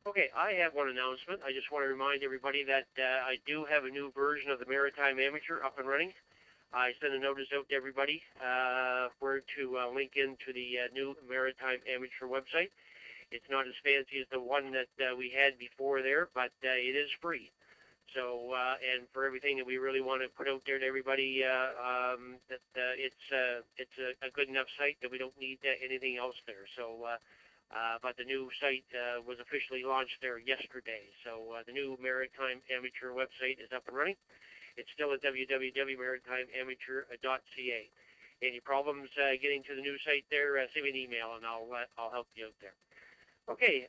Okay, I have one announcement. I just want to remind everybody that I do have a new version of the Maritime Amateur up and running. I sent a notice out to everybody where to link into the new Maritime Amateur website. It's not as fancy as the one that we had before there, but it is free. So, and for everything that we really want to put out there to everybody, it's a good enough site that we don't need anything else there. So, but the new site was officially launched there yesterday. So the new Maritime Amateur website is up and running. It's still at www.maritimeamateur.ca. Any problems getting to the new site there, send me an email and I'll help you out there. Okay,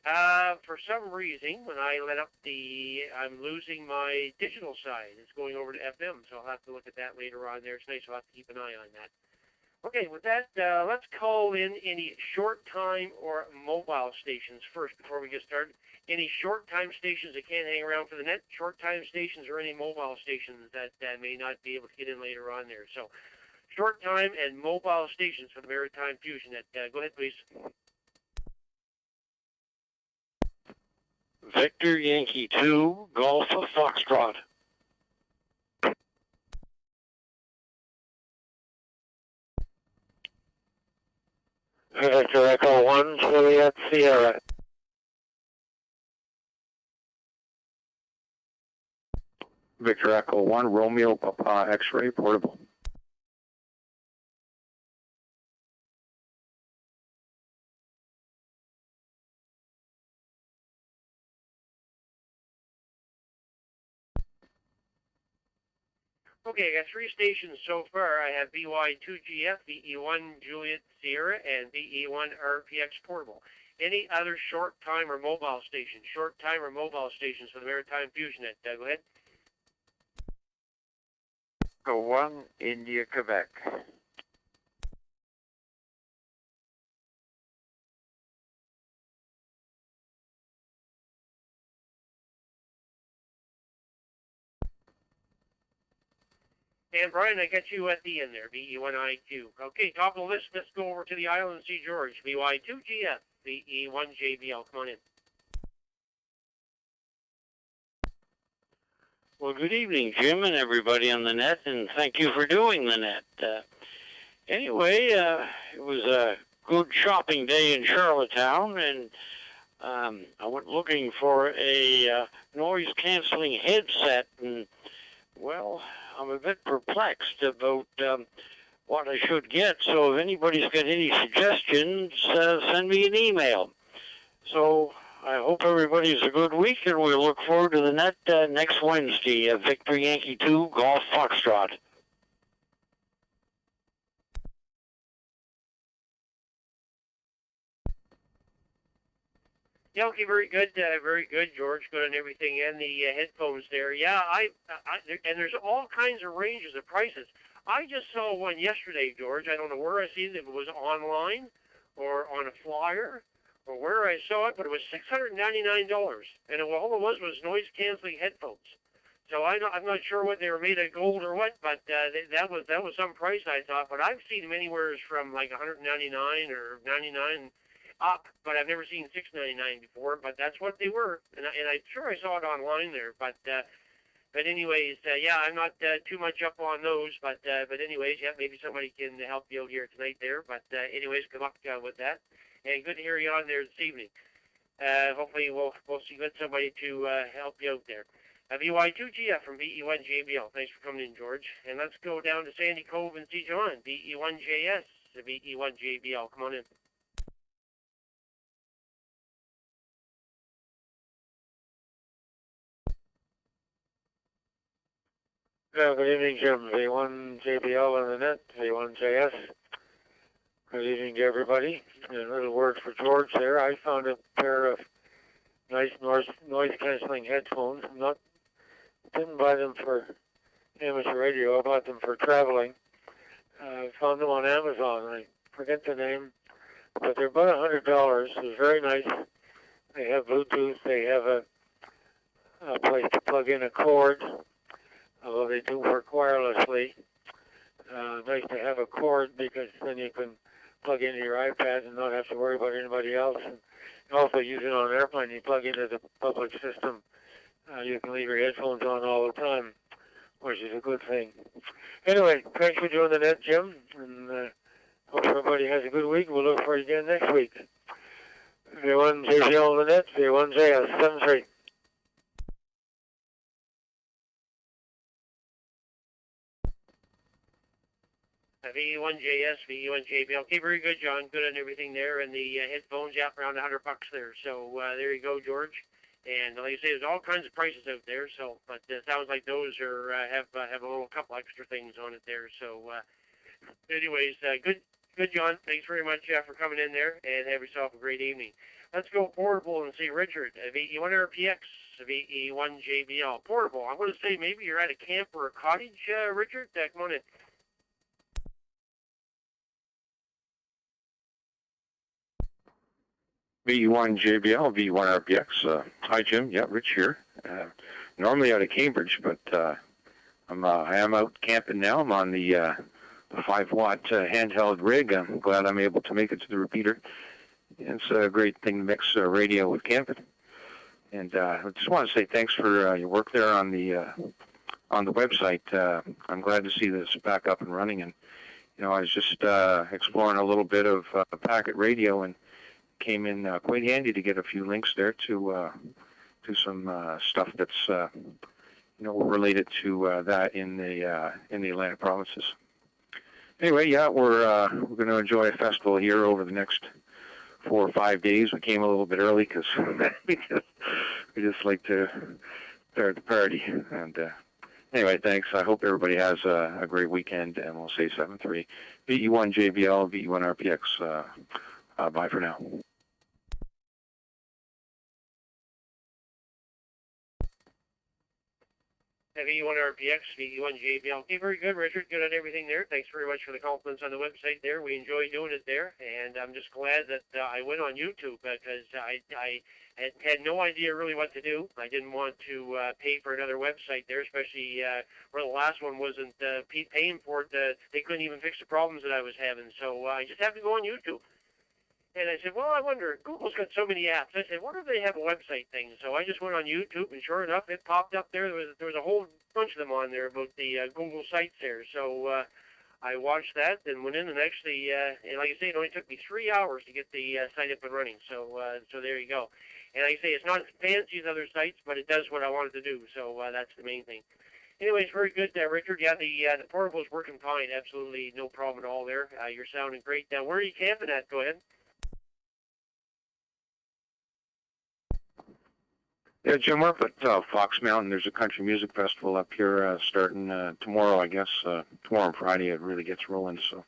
for some reason, when I let up I'm losing my digital side. It's going over to FM, so I'll have to look at that later on there tonight, so I'll have to keep an eye on that. Okay, with that, let's call in any short-time or mobile stations first before we get started. Any short-time stations that can't hang around for the net, short-time stations or any mobile stations that may not be able to get in later on there. So, short-time and mobile stations for the Maritime Fusion Net. Go ahead, please. Victor Yankee 2, Golf Foxtrot. Victor Echo 1, Juliet Sierra. Victor Echo 1, Romeo Papa X-Ray Portable. Okay, I got 3 stations so far. I have BY2GF, VE1 Juliet Sierra, and VE1 RPX Portable. Any other short-time or mobile stations? Short-time or mobile stations for the Maritime Fusion Net. Go ahead. Echo 1, India, Quebec. And Brian, I got you at the end there, VE1IQ. Okay, top of the list, let's go over to the island and see George. BY2GF, VE1JBL. Come on in. Well, good evening, Jim, and everybody on the net, and thank you for doing the net. Anyway, it was a good shopping day in Charlottetown, and I went looking for a noise-canceling headset, and, well, I'm a bit perplexed about what I should get, so if anybody's got any suggestions, send me an email. So I hope everybody's a good week, and we look forward to the net next Wednesday. Victor Yankee 2, Golf Foxtrot. Yeah, okay, very good, George. Good on everything and the headphones there. Yeah, and there's all kinds of ranges of prices. I just saw one yesterday, George. I don't know where I seen it. If it was online or on a flyer or where I saw it, but it was $699, and all it was noise-canceling headphones. So I'm not sure what they were made of gold or what, but that was some price I thought. But I've seen them anywhere from like $199 or $99 up, but I've never seen $699 before. But that's what they were, and I'm sure I saw it online there. But anyways, yeah, I'm not too much up on those. But anyways, yeah, maybe somebody can help you out here tonight there. But anyways, good luck with that, and good to hear you on there this evening. Hopefully we'll get somebody to help you out there. VY2GF from VE1JBL. Thanks for coming in, George. And let's go down to Sandy Cove and see John. VE1JS, VE1JBL. Come on in. Good evening, Jim. V1JBL on the net, V1JS. Good evening to everybody. And a little word for George there. I found a pair of nice noise-canceling headphones. Didn't buy them for amateur radio. I bought them for traveling. I found them on Amazon. I forget the name, but they're about $100. They're very nice. They have Bluetooth. They have a place to plug in a cord, although they do work wirelessly. Nice to have a cord because then you can plug into your iPad and not have to worry about anybody else. And also use it on an airplane. You plug into the public system. You can leave your headphones on all the time, which is a good thing. Anyway, thanks for doing the net, Jim, and hope everybody has a good week. We'll look for you again next week. V1 JBL on the net, V1 JS 73. VE1JS, VE1JBL. Okay, very good, John. Good on everything there. And the headphones, yeah, around $100 there. So there you go, George. And like I say, there's all kinds of prices out there. So, but it sounds like those are have a little couple extra things on it there. So, anyways, good, John. Thanks very much for coming in there, and have yourself a great evening. Let's go portable and see Richard. VE1 RPX, VE1 JBL. Portable. I'm going to say maybe you're at a camp or a cottage, Richard. Come on in. VE1 JBL, VE1 RPX. Hi, Jim. Yeah, Rich here. Normally out of Cambridge, but I am out camping now. I'm on the 5-watt handheld rig. I'm glad I'm able to make it to the repeater. It's a great thing to mix radio with camping. And I just want to say thanks for your work there on the website. I'm glad to see this back up and running. And I was just exploring a little bit of packet radio, and came in quite handy to get a few links there to some stuff that's related to that in the Atlantic provinces. Anyway, yeah, we're going to enjoy a festival here over the next 4 or 5 days. We came a little bit early because we just like to start the party. And anyway, thanks. I hope everybody has a great weekend, and we'll say 7-3. VE1 JBL, VE1 RPX. Bye for now. VE1 RPX, VE1 JBL. Okay, very good, Richard. Good on everything there. Thanks very much for the compliments on the website there. We enjoy doing it there, and I'm just glad that I went on YouTube because I had no idea really what to do. I didn't want to pay for another website there, especially where the last one wasn't paying for it. They couldn't even fix the problems that I was having, so I just have to go on YouTube. And I said, well, I wonder, Google's got so many apps. I said, what if they have a website thing? So I just went on YouTube, and sure enough, it popped up there. There was a whole bunch of them on there about the Google sites there. So I watched that and went in and actually, and like I say, it only took me 3 hours to get the site up and running. So so there you go. And like I say, it's not as fancy as other sites, but it does what I wanted to do. So that's the main thing. Anyways, very good, Richard. Yeah, the portable's working fine. Absolutely no problem at all there. You're sounding great. Now, where are you camping at? Go ahead. Yeah, Jim, we're up at Fox Mountain. There's a country music festival up here starting tomorrow, I guess. Tomorrow and Friday it really gets rolling. So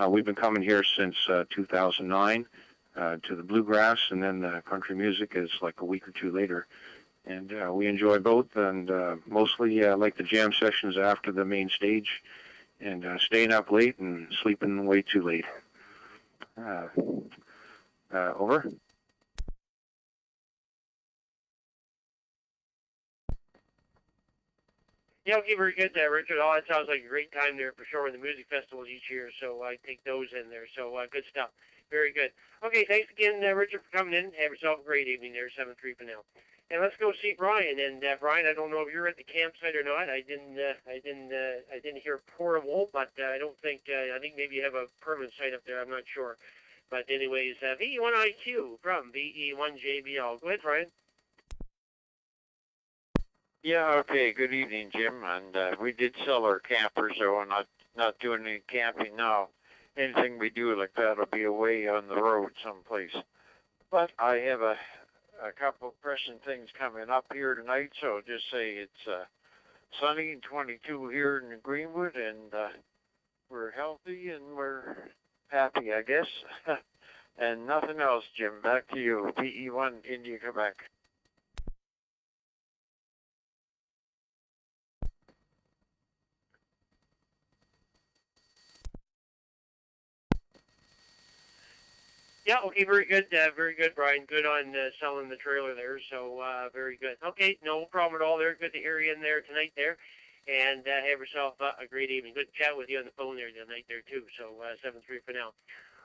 we've been coming here since 2009 to the bluegrass, and then the country music is like a week or two later. And we enjoy both, and mostly like the jam sessions after the main stage, and staying up late and sleeping way too late. Over. Yeah, okay, very good, Richard. Oh, that sounds like a great time there for sure in the music festivals each year, so I take those in there. So good stuff. Very good. Okay, thanks again, Richard, for coming in. Have yourself a great evening there, 7-3 for now. And let's go see Brian. And Brian, I don't know if you're at the campsite or not. I didn't hear portable, but I don't think. I think maybe you have a permanent site up there. I'm not sure. But anyways, VE1IQ from VE1 JBL. Go ahead, Brian. Yeah, okay, good evening, Jim. And we did sell our camper, so we're not doing any camping now. Anything we do like that will be away on the road someplace. But I have a couple of pressing things coming up here tonight, so I'll just say it's sunny and 22 here in Greenwood, and we're healthy and we're happy, I guess. And nothing else, Jim. Back to you, VE1 India, Quebec. Yeah, okay, very good, Brian. Good on selling the trailer there, so very good. Okay, no problem at all there. Good to hear you in there tonight there, and have yourself a great evening. Good to chat with you on the phone there tonight there, too, so 7-3 for now.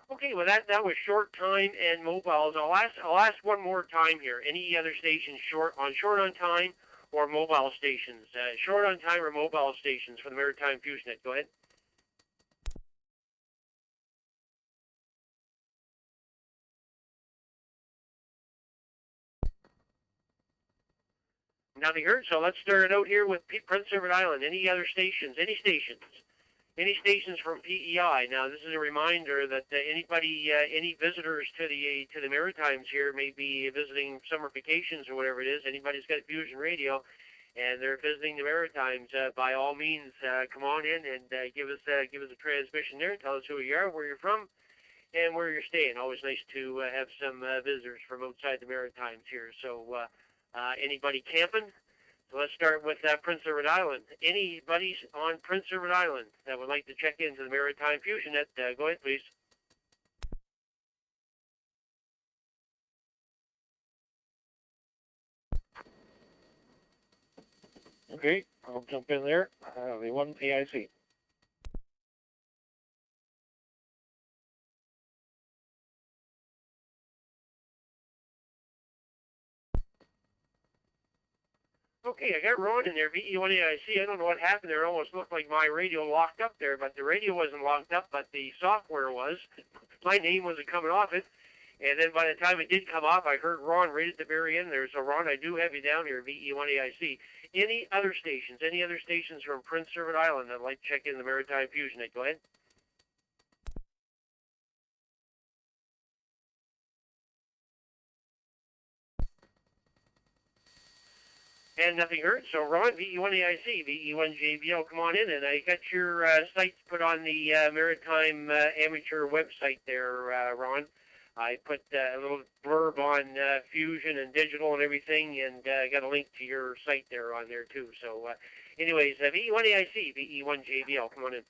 Okay, well that was short time and mobiles. I'll ask one more time here. Any other stations short on time or mobile stations? Short on time or mobile stations for the Maritime Fusion Net. Go ahead. Nothing heard. So let's start it out here with Prince Edward Island. Any other stations? Any stations? Any stations from PEI. Now, this is a reminder that anybody, any visitors to the Maritimes here may be visiting summer vacations or whatever it is. Anybody's got Fusion Radio, and they're visiting the Maritimes. By all means, come on in and give us a transmission there. Tell us who you are, where you're from, and where you're staying. Always nice to have some visitors from outside the Maritimes here. So, anybody camping? So let's start with Prince Edward Island. Anybody on Prince Edward Island that would like to check into the Maritime Fusion Net, go ahead, please. Okay, I'll jump in there. The one AIC. Okay, I got Ron in there, VE1AIC. I don't know what happened there. It almost looked like my radio locked up there, but the radio wasn't locked up, but the software was. My name wasn't coming off it. And then by the time it did come off, I heard Ron right at the very end there. So, Ron, I do have you down here, VE1AIC. Any other stations from Prince Edward Island that would like to check in the Maritime Fusion Net? Go ahead. And nothing heard. So, Ron, VE1AIC, VE1JBL, come on in. And I got your sites put on the Maritime Amateur website there, Ron. I put a little blurb on Fusion and digital and everything, and got a link to your site there on there, too. So, anyways, VE1AIC, VE1JBL, come on in.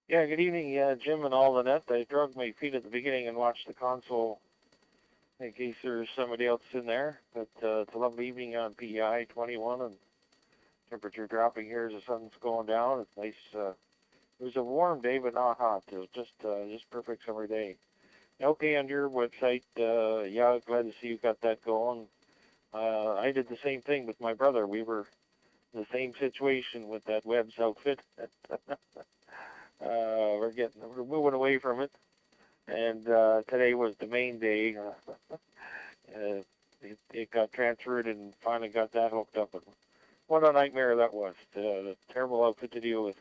Yeah, good evening, Jim and all the net. I drugged my feet at the beginning and watched the console in case there's somebody else in there. But it's a lovely evening on PEI 21, and temperature dropping here as the sun's going down. It's nice. It was a warm day, but not hot. It was just perfect summer day. Okay, on your website, yeah, glad to see you got that going. I did the same thing with my brother. We were in the same situation with that Webb's outfit. We're moving away from it, and today was the main day. It got transferred and finally got that hooked up. And what a nightmare that was! The terrible outfit to deal with.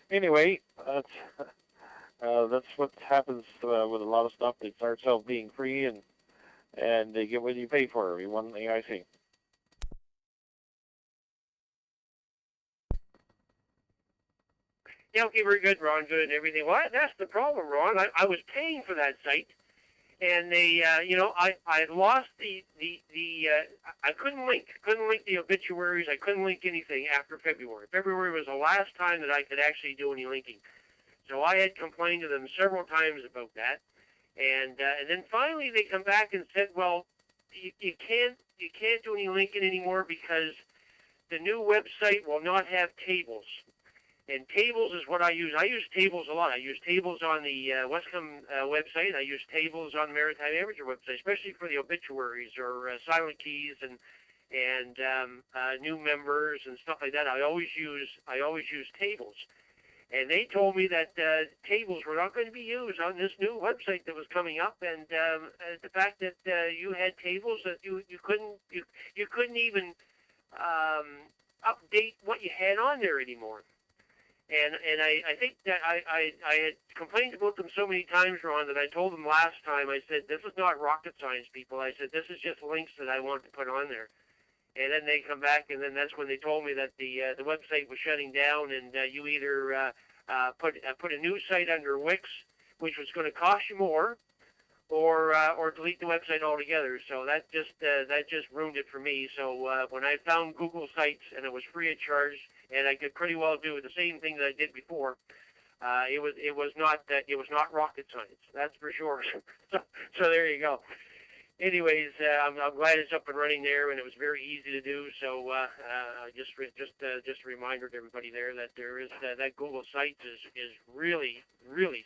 Anyway, that's what happens with a lot of stuff. It starts out being free, and they get what you pay for. We won the AIC. Yeah, okay, very good, Ron. Good and everything. Well, that's the problem, Ron. I was paying for that site, and they, I lost I couldn't link the obituaries. I couldn't link anything after February. February was the last time that I could actually do any linking. So I had complained to them several times about that, and then finally they come back and said, well, you can't do any linking anymore because the new website will not have tables. And tables is what I use. I use tables a lot. I use tables on the Westcom website. I use tables on the Maritime Amateur website, especially for the obituaries or silent keys and new members and stuff like that. I always use tables. And they told me that tables were not going to be used on this new website that was coming up, and the fact that you had tables that you couldn't even update what you had on there anymore. And I think that I had complained about them so many times, Ron, that I told them last time, I said, this is not rocket science, people. I said, this is just links that I want to put on there. And then they come back, and then that's when they told me that the website was shutting down, and you either put a new site under Wix, which was going to cost you more, or delete the website altogether. So that just ruined it for me. So when I found Google Sites and it was free of charge, and I could pretty well do the same thing that I did before, it was not rocket science. That's for sure. So there you go. anyways, I'm glad it's up and running there, and it was very easy to do. So just a reminder to everybody there that there is that Google Sites is really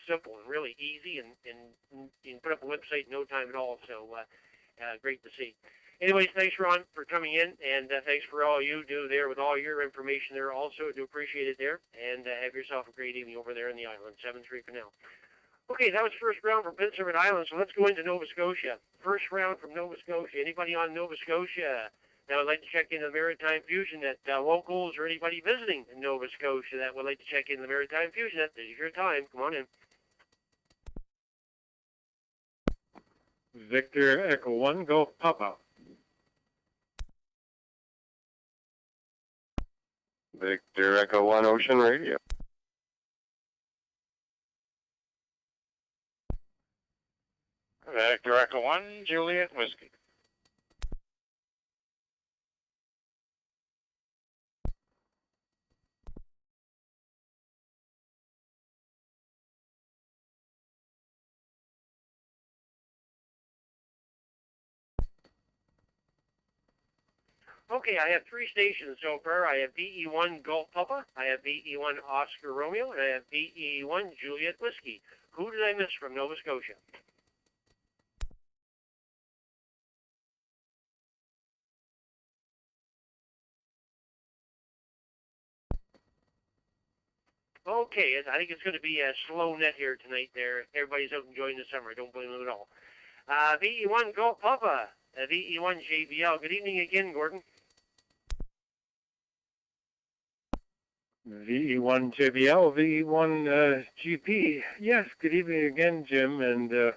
simple and really easy, and you can put up a website in no time at all. So great to see. Anyways, thanks, Ron, for coming in, and thanks for all you do there with all your information there. Also, I do appreciate it there, and have yourself a great evening over there in the island. 7-3 for now. Okay, that was first round from Prince Edward Island, so let's go into Nova Scotia. First round from Nova Scotia. Anybody on Nova Scotia that would like to check in the Maritime Fusion Net? Locals or anybody visiting in Nova Scotia that would like to check in the Maritime Fusion Net? This is your time. Come on in. Victor Echo 1, go Papa. Victor Echo 1 Ocean Radio. Victor Echo 1 Juliet Whiskey. Okay, I have 3 stations so far. I have VE1 Golf Papa, I have VE1 Oscar Romeo, and I have VE1 Juliet Whiskey. Who did I miss from Nova Scotia? Okay, I think it's going to be a slow net here tonight there. Everybody's out enjoying the summer. Don't blame them at all. VE1 Golf Papa, VE1 JBL. Good evening again, Gordon. VE1 JBL, VE1 GP. Yes, good evening again, Jim. And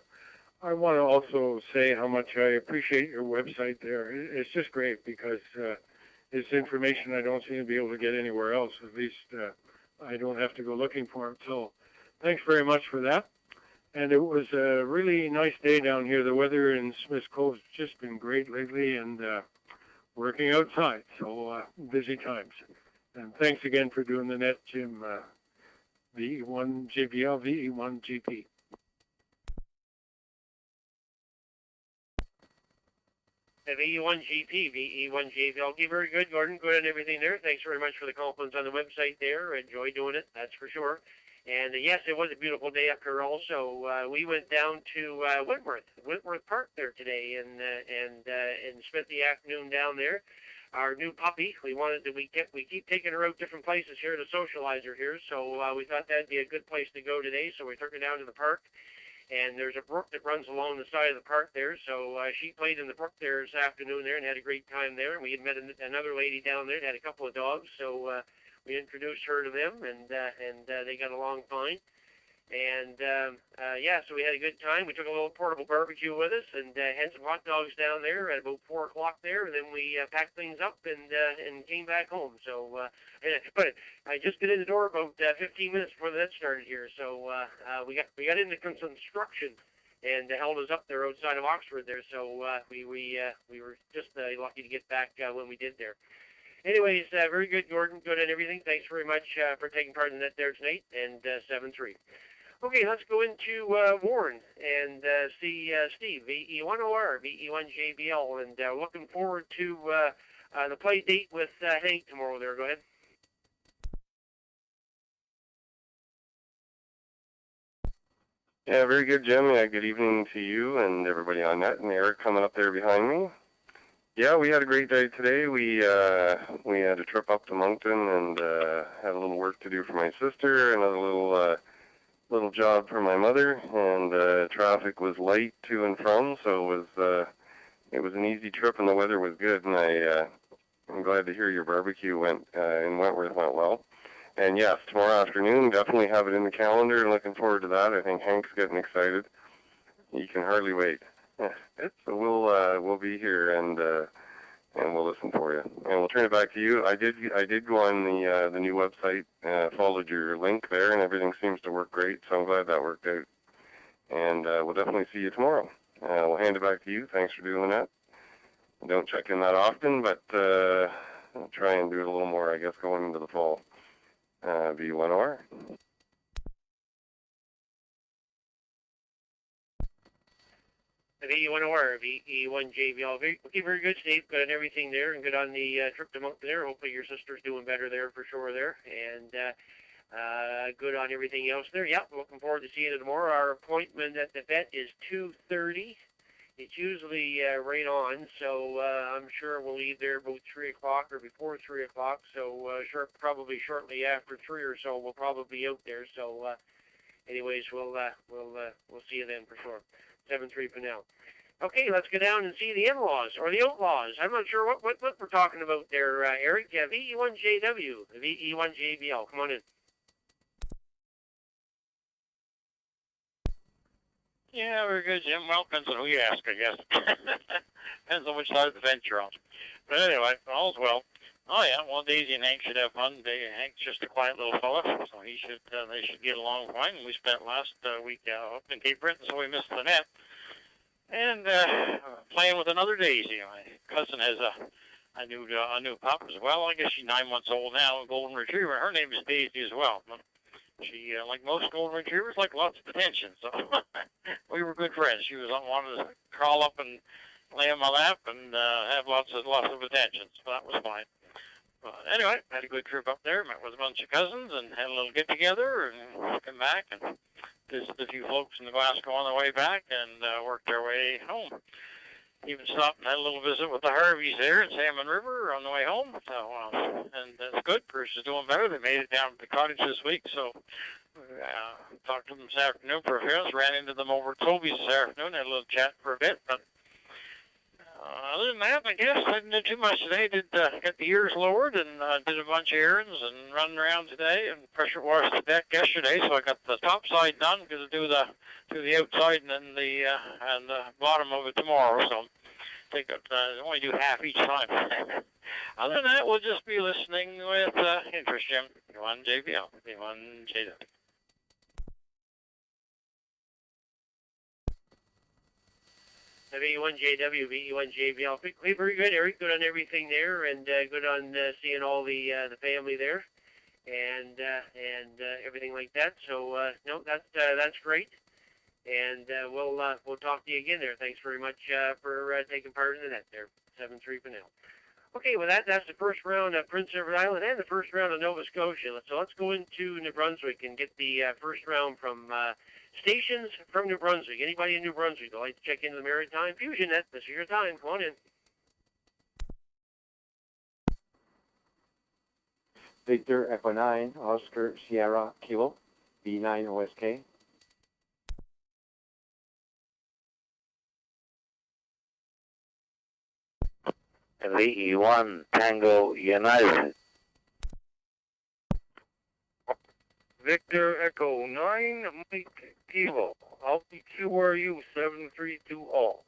I want to also say how much I appreciate your website there. It's just great because it's information I don't seem to be able to get anywhere else. At least I don't have to go looking for it. So thanks very much for that. And it was a really nice day down here. The weather in Smith's Cove's just been great lately, and working outside. So busy times. And thanks again for doing the net, Jim. VE1 JBL, VE1 GP. VE1 GP, VE1 JBL. Okay, very good, Gordon. Good on everything there. Thanks very much for the compliments on the website there. Enjoy doing it, that's for sure. And yes, it was a beautiful day up here also. We went down to Wentworth Park there today, and spent the afternoon down there. Our new puppy, we keep taking her out different places here to socialize her here, so we thought that'd be a good place to go today, so we took her down to the park. And there's a brook that runs along the side of the park there, so she played in the brook there this afternoon there and had a great time there. We had met another lady down there that had a couple of dogs, so we introduced her to them, and they got along fine. And yeah, so we had a good time. We took a little portable barbecue with us, and had some hot dogs down there at about 4 o'clock there. And then we packed things up and came back home. So, but I just got in the door about 15 minutes before that started here. So we got into construction and held us up there outside of Oxford there. So we were just lucky to get back when we did there. Anyways, very good, Gordon. Good on everything. Thanks very much for taking part in that there tonight. And 7-3. Okay, let's go into Warren and see Steve, VE1OR, VE1 JBL, and looking forward to the play date with Hank tomorrow there. Go ahead. Yeah, very good, Jim. Yeah, good evening to you and everybody on net, and Eric coming up there behind me. Yeah, we had a great day today. We had a trip up to Moncton and had a little work to do for my sister, another little job for my mother, and traffic was light to and from, so it was an easy trip, and the weather was good, and I'm glad to hear your barbecue in Wentworth went well. And yes, tomorrow afternoon, definitely have it in the calendar, and looking forward to that. I think Hank's getting excited. He can hardly wait. So we'll be here, and we'll listen for you, and we'll turn it back to you. I did go on the new website, followed your link there, and everything seems to work great. So I'm glad that worked out, and we'll definitely see you tomorrow. We'll hand it back to you. Thanks for doing that. I don't check in that often, but I'll try and do it a little more, I guess, going into the fall. V1R. VE1OR, VE1JBL. Okay, very good, Steve. Good on everything there, and good on the trip to Moncton there. Hopefully your sister's doing better there for sure there, and good on everything else there. Yep, looking forward to seeing you tomorrow. Our appointment at the vet is 2:30. It's usually right on, so I'm sure we'll leave there about 3 o'clock or before 3 o'clock. So probably shortly after 3 or so, we'll probably be out there. So anyways, we'll see you then for sure. 7-3 for now. Okay, let's go down and see the in-laws or the outlaws. I'm not sure what we're talking about there, Eric. VE1JW, VE1JBL. Come on in. Yeah, very good, Jim. Well, depends on who you ask, I guess. Depends on which side of the fence you're on. But anyway, all's well. Oh yeah, well, Daisy and Hank should have fun. Hank's just a quiet little fella, so they should get along fine. We spent last week up in Cape Breton, so we missed the net. And playing with another Daisy. My cousin has a new pup as well. I guess she's 9 months old now, a golden retriever. Her name is Daisy as well. She, like most golden retrievers, like lots of attention. So we were good friends. She wanted to crawl up and lay on my lap and have lots of attention. So that was fine. But anyway, had a good trip up there. Met with a bunch of cousins and had a little get together and came back and visited a few folks in the Glasgow on the way back and worked our way home. Even stopped and had a little visit with the Harveys there in Salmon River on the way home. So, and that's good. Bruce is doing better. They made it down to the cottage this week. So, talked to them this afternoon for a few minutes. Ran into them over at Toby's this afternoon. Had a little chat for a bit. But other than that, I guess I didn't do too much today. Did get the ears lowered and did a bunch of errands and running around today and pressure washed the deck yesterday. So I got the top side done because I do the outside and then the bottom of it tomorrow. So only do half each time. Other than that, we'll just be listening with interest, Jim. V1 JBL, V1 JW. VE1JW, VE1JBL. Very good, Eric. Good on everything there, and good on seeing all the family there, and everything like that. So no, that's great. And we'll talk to you again there. Thanks very much for taking part in the net there. 7-3 for now. Okay, well that's the first round of Prince Edward Island and the first round of Nova Scotia. So let's go into New Brunswick and get the first round from stations from New Brunswick. Anybody in New Brunswick would like to check into the Maritime Fusion Net? This is your time. Come on in. Victor Echo 9, Oscar Sierra Kilo, B9 OSK. VE1 Tango United. Victor Echo 9, Mike Kilo, Alpha QRU 732 all.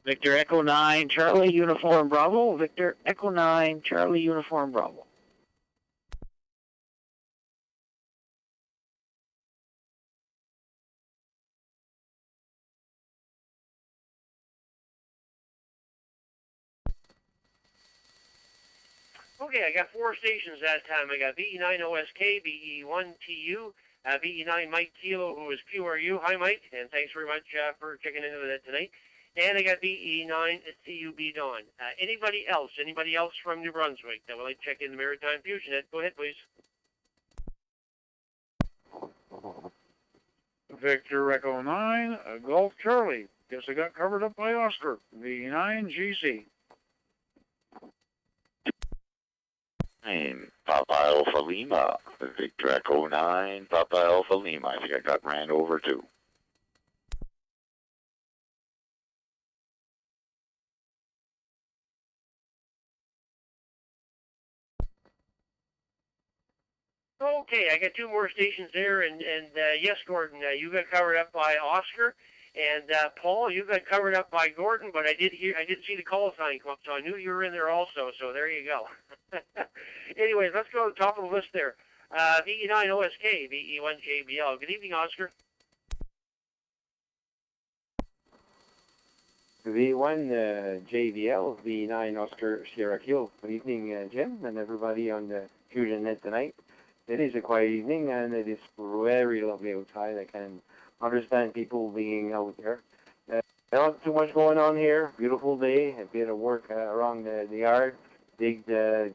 Victor Echo 9, Charlie Uniform Bravo. Victor Echo 9, Charlie Uniform Bravo. Okay, I got 4 stations that time. I got VE9 OSK, VE1 TU, VE9 Mike Kilo, who is QRU. Hi, Mike, and thanks very much for checking into that tonight. And I got VE9 CUB Dawn. Anybody else from New Brunswick that would like to check in the Maritime Fusion Net? Go ahead, please. Victor Echo 9, Golf Charlie. Guess I got covered up by Oscar. VE9 GC. Papa Alpha Lima. Victor Echo 9, Papa Alpha Lima. I think I got ran over too. Okay, I got 2 more stations there, and yes, Gordon, you got covered up by Oscar, and Paul, you got covered up by Gordon, but I did see the call sign come up, so I knew you were in there also. So there you go. Anyways, let's go to the top of the list there. VE9 OSK, VE1 JBL. Good evening, Oscar. V1 JVL, V9 Oscar Sierra Kilo. Good evening, Jim, and everybody on the Fusion Net tonight. It is a quiet evening, and it is very lovely outside. I can understand people being out there. Not too much going on here. Beautiful day. A bit of work around the yard. Take a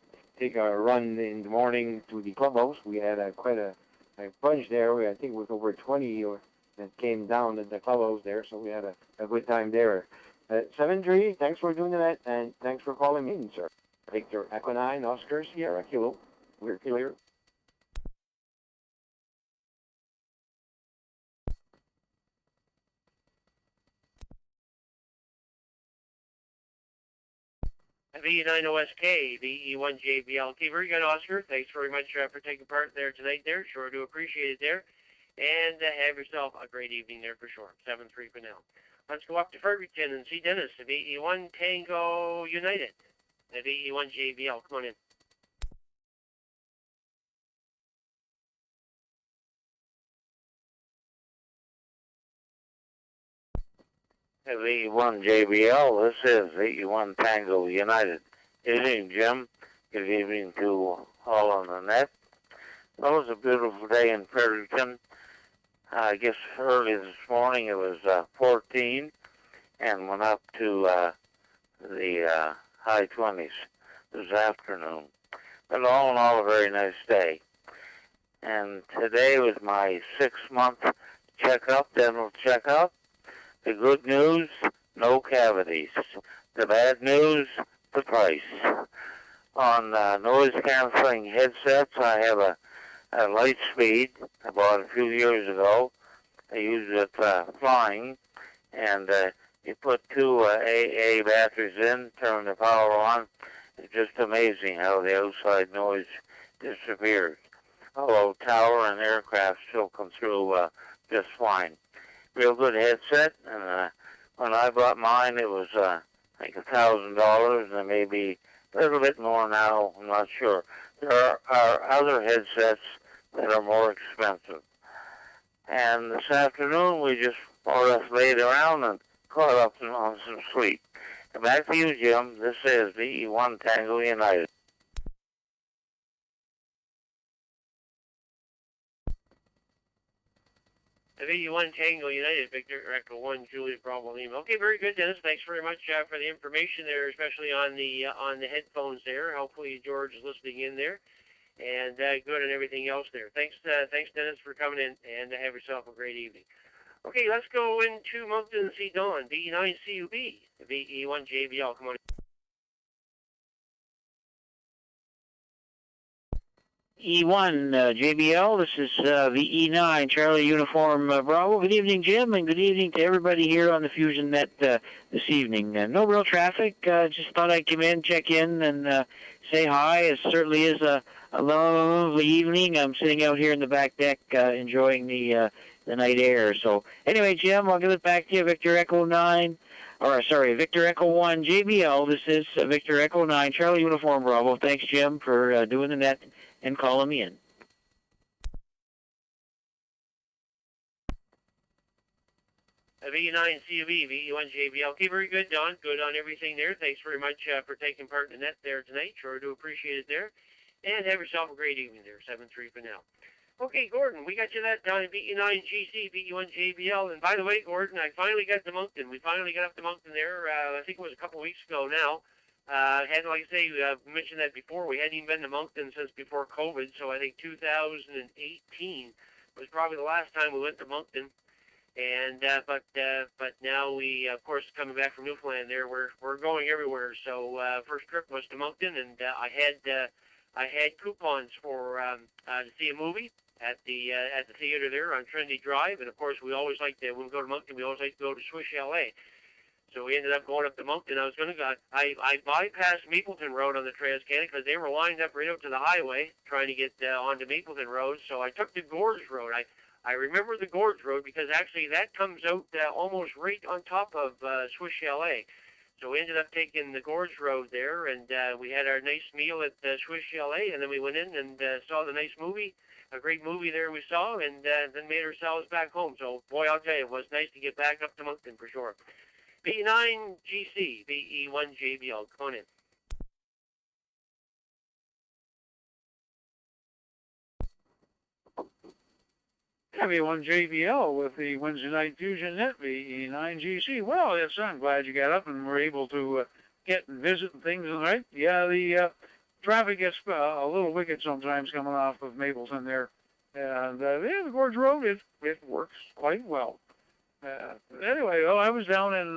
run in the morning to the clubhouse. We had quite a bunch there. I think it was over 20 that came down at the clubhouse there, so we had a good time there. 7-3, thanks for doing that, and thanks for calling me in, sir. Victor Echo 9, Oscar Sierra Kilo. We're clear. V9 OSK, VE1 JBL. Okay, very good, Oscar. Thanks very much for taking part there tonight there. Sure do appreciate it there. And have yourself a great evening there for sure. 7-3 for now. Let's go up to Fredericton and see Dennis, VE1 Tango United. VE1 JBL, come on in. VE1 JBL, this is VE1 Tango United. Good evening, Jim. Good evening to all on the net. Well, it was a beautiful day in Fredericton. I guess early this morning it was 14 and went up to the high 20s this afternoon. But all in all, a very nice day. And today was my 6-month checkup, dental checkup. The good news, no cavities. The bad news, the price. On noise-canceling headsets, I have a Lightspeed I bought a few years ago. I use it flying, and you put 2 AA batteries in, turn the power on. It's just amazing how the outside noise disappears. Although tower and aircraft still come through just fine. Real good headset, and when I bought mine, it was I think $1,000, and maybe a little bit more now. I'm not sure. There are other headsets that are more expensive. And this afternoon, we just more or less laid around and caught up on some sleep. And back to you, Jim. This is VE1 Tango United. VE1 Tango United, Victor Echo 1, Juliet Bravo Lima. Okay, very good, Dennis. Thanks very much for the information there, especially on the headphones there. Hopefully George is listening in there. And good and everything else there. Thanks, Dennis, for coming in, and have yourself a great evening. Okay, let's go into Moncton and see Dawn, VE9 CUB, VE1 JBL. Come on. E1 JBL, this is VE9 Charlie Uniform Bravo. Good evening, Jim, and good evening to everybody here on the Fusion Net this evening. No real traffic, just thought I'd come in, check in, and say hi. It certainly is a lovely evening. I'm sitting out here in the back deck enjoying the night air. So anyway, Jim, I'll give it back to you. Victor Echo 1 JBL. This is Victor Echo 9 Charlie Uniform Bravo. Thanks, Jim, for doing the net and calling me in. VE9 CUB, VE1 JBL. Okay, very good, Don. Good on everything there. Thanks very much for taking part in the net there tonight. Sure do appreciate it there. And have yourself a great evening there. 7-3 for now. Okay, Gordon, we got you that down in VE9 GC, VE1 JBL. And by the way, Gordon, I finally got to Moncton. We finally got up to Moncton there. I think it was a couple weeks ago now. Had, like I say, mentioned that before. We hadn't even been to Moncton since before COVID. So I think 2018 was probably the last time we went to Moncton. And but now we, of course, coming back from Newfoundland, there we're going everywhere. So first trip was to Moncton, and I had coupons for to see a movie at the theater there on Trinity Drive, and of course we always like to, when we go to Moncton, we always like to go to Swish LA. So we ended up going up to Moncton. I bypassed Mapleton Road on the Trans-Canada because they were lined up right out to the highway trying to get onto Mapleton Road. So I took the Gorge Road. I remember the Gorge Road because actually that comes out almost right on top of Swish LA. So we ended up taking the Gorge Road there, and we had our nice meal at Swish LA, and then we went in and saw the nice movie, a great movie there we saw, and then made ourselves back home. So, boy, I'll tell you, it was nice to get back up to Moncton for sure. V9GC, VE1JBL. Come on in. V1JBL with the Wednesday Night Fusion Net VE9GC. Well, yes, I'm glad you got up and were able to get and visit and things. Right? Yeah, the traffic gets a little wicked sometimes coming off of Mapleton there. And the Gorge Road, it works quite well. Anyway, well, I was down in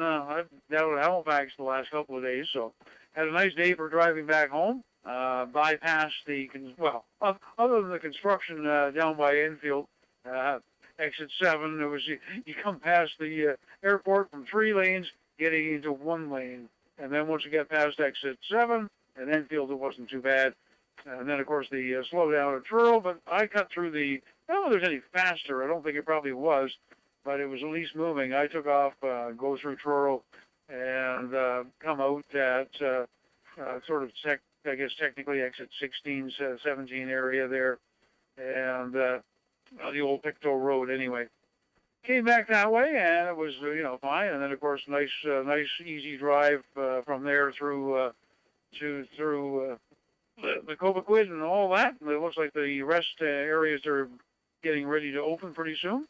Halifax the last couple of days, so had a nice day for driving back home. Bypassed other than the construction down by Enfield, exit 7, there was you come past the airport from 3 lanes, getting into 1 lane, and then once you get past exit 7 and Enfield, it wasn't too bad. And then, of course, the slowdown at Truro, but I cut through I don't know if there's any faster. I don't think it probably was, but it was at least moving. I took off, go through Truro, and come out at technically exit 16, 17 area there, and the old Pictou Road anyway. Came back that way, and it was, fine. And then, of course, nice, easy drive from there through the Cobequid and all that. It looks like the rest areas are getting ready to open pretty soon.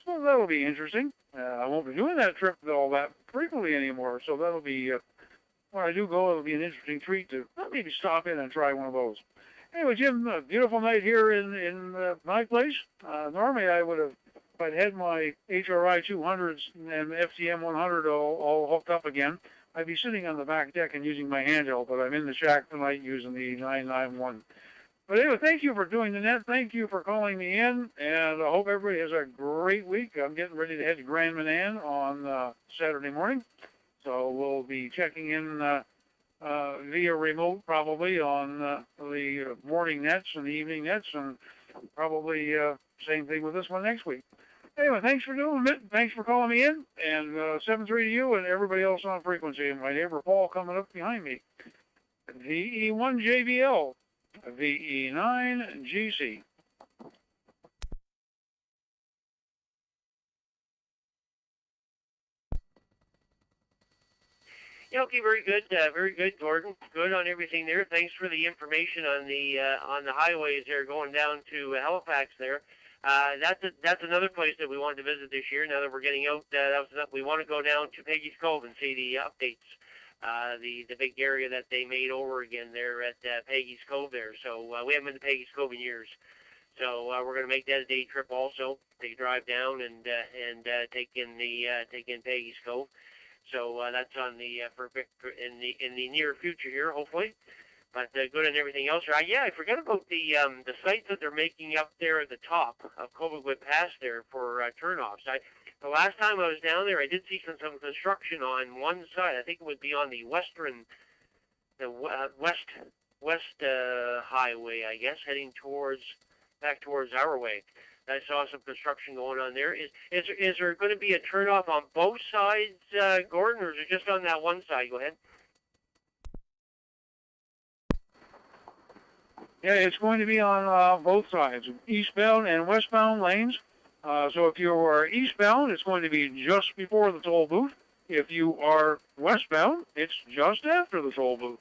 So that'll be interesting. I won't be doing that trip all that frequently anymore. So that'll be, when I do go, it'll be an interesting treat to maybe stop in and try one of those. Anyway, Jim, a beautiful night here in my place. Normally I would have, if I'd had my HRI 200s and FTM 100 all hooked up again, I'd be sitting on the back deck and using my handheld, but I'm in the shack tonight using the 991. But anyway, thank you for doing the net. Thank you for calling me in, and I hope everybody has a great week. I'm getting ready to head to Grand Manan on Saturday morning, so we'll be checking in via remote probably on the morning nets and the evening nets, and probably same thing with this one next week. Anyway, thanks for doing it. Thanks for calling me in. And 7-3 to you and everybody else on frequency. And my neighbor Paul coming up behind me. VE1JBL, VE9GC. Yeah, okay, very good, Gordon. Good on everything there. Thanks for the information on the highways there going down to Halifax there. That's another place that we wanted to visit this year. Now that we're getting out, we want to go down to Peggy's Cove and see the updates, the big area that they made over again there at Peggy's Cove there. So we haven't been to Peggy's Cove in years. So we're going to make that a day trip also. They drive down and take in Peggy's Cove. So that's on the in the near future here, hopefully. But good on everything else. Yeah, I forgot about the sites that they're making up there at the top of Cobequid Pass there for turnoffs. The last time I was down there, I did see some construction on one side. I think it would be on the west highway, I guess, heading back towards our way. I saw some construction going on there. Is there going to be a turnoff on both sides, Gordon, or is it just on that one side? Go ahead. Yeah, it's going to be on both sides, eastbound and westbound lanes. So if you are eastbound, it's going to be just before the toll booth. If you are westbound, it's just after the toll booth.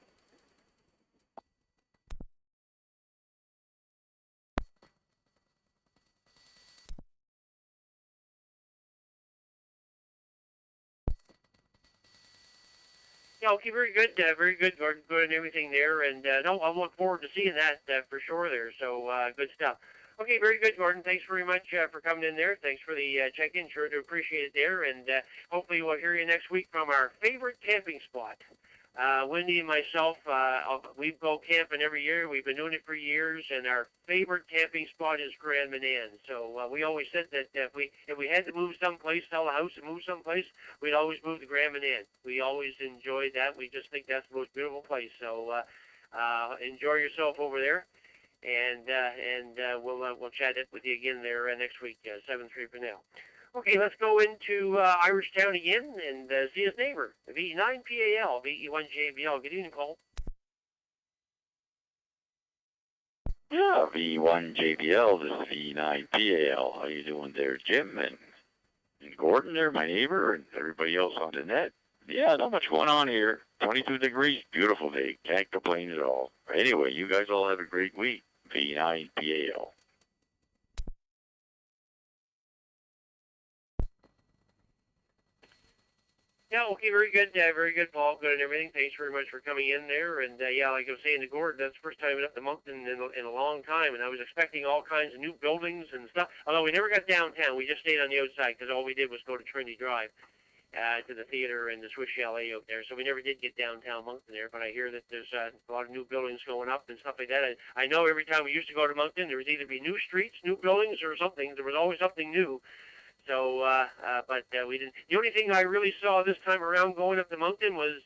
Yeah, okay, very good, Gordon. Good and everything there. And no, I'll look forward to seeing that for sure there. So good stuff. Okay, very good, Gordon. Thanks very much for coming in there. Thanks for the check-in. Sure to appreciate it there. And hopefully we'll hear you next week from our favorite camping spot. Wendy and myself, we go camping every year. We've been doing it for years, and our favorite camping spot is Grand Manan. So we always said that if we had to move someplace, sell a house and move someplace, we'd always move to Grand Manan. We always enjoyed that. We just think that's the most beautiful place. So enjoy yourself over there. And we'll chat it with you again there next week, 7-3 for now. Okay, let's go into Irish Town again and see his neighbor, V9PAL, VE1JBL. Good evening, Cole. Yeah, V1JBL, this is V9PAL. How you doing there, Jim? And Gordon there, my neighbor, and everybody else on the net. Yeah, not much going on here. 22 degrees, beautiful day. Can't complain at all. Anyway, you guys all have a great week. V9PAL. Yeah, okay, very good, Paul. Good and everything. Thanks very much for coming in there. And yeah, like I was saying to Gordon, that's the first time I've been up to Moncton in a long time, and I was expecting all kinds of new buildings and stuff. Although we never got downtown, we just stayed on the outside because all we did was go to Trinity Drive, to the theater and the Swiss Chalet out there. So we never did get downtown Moncton there. But I hear that there's a lot of new buildings going up and stuff like that. I know every time we used to go to Moncton, there would either be new streets, new buildings, or something. There was always something new. So, but we didn't. The only thing I really saw this time around going up to Moncton was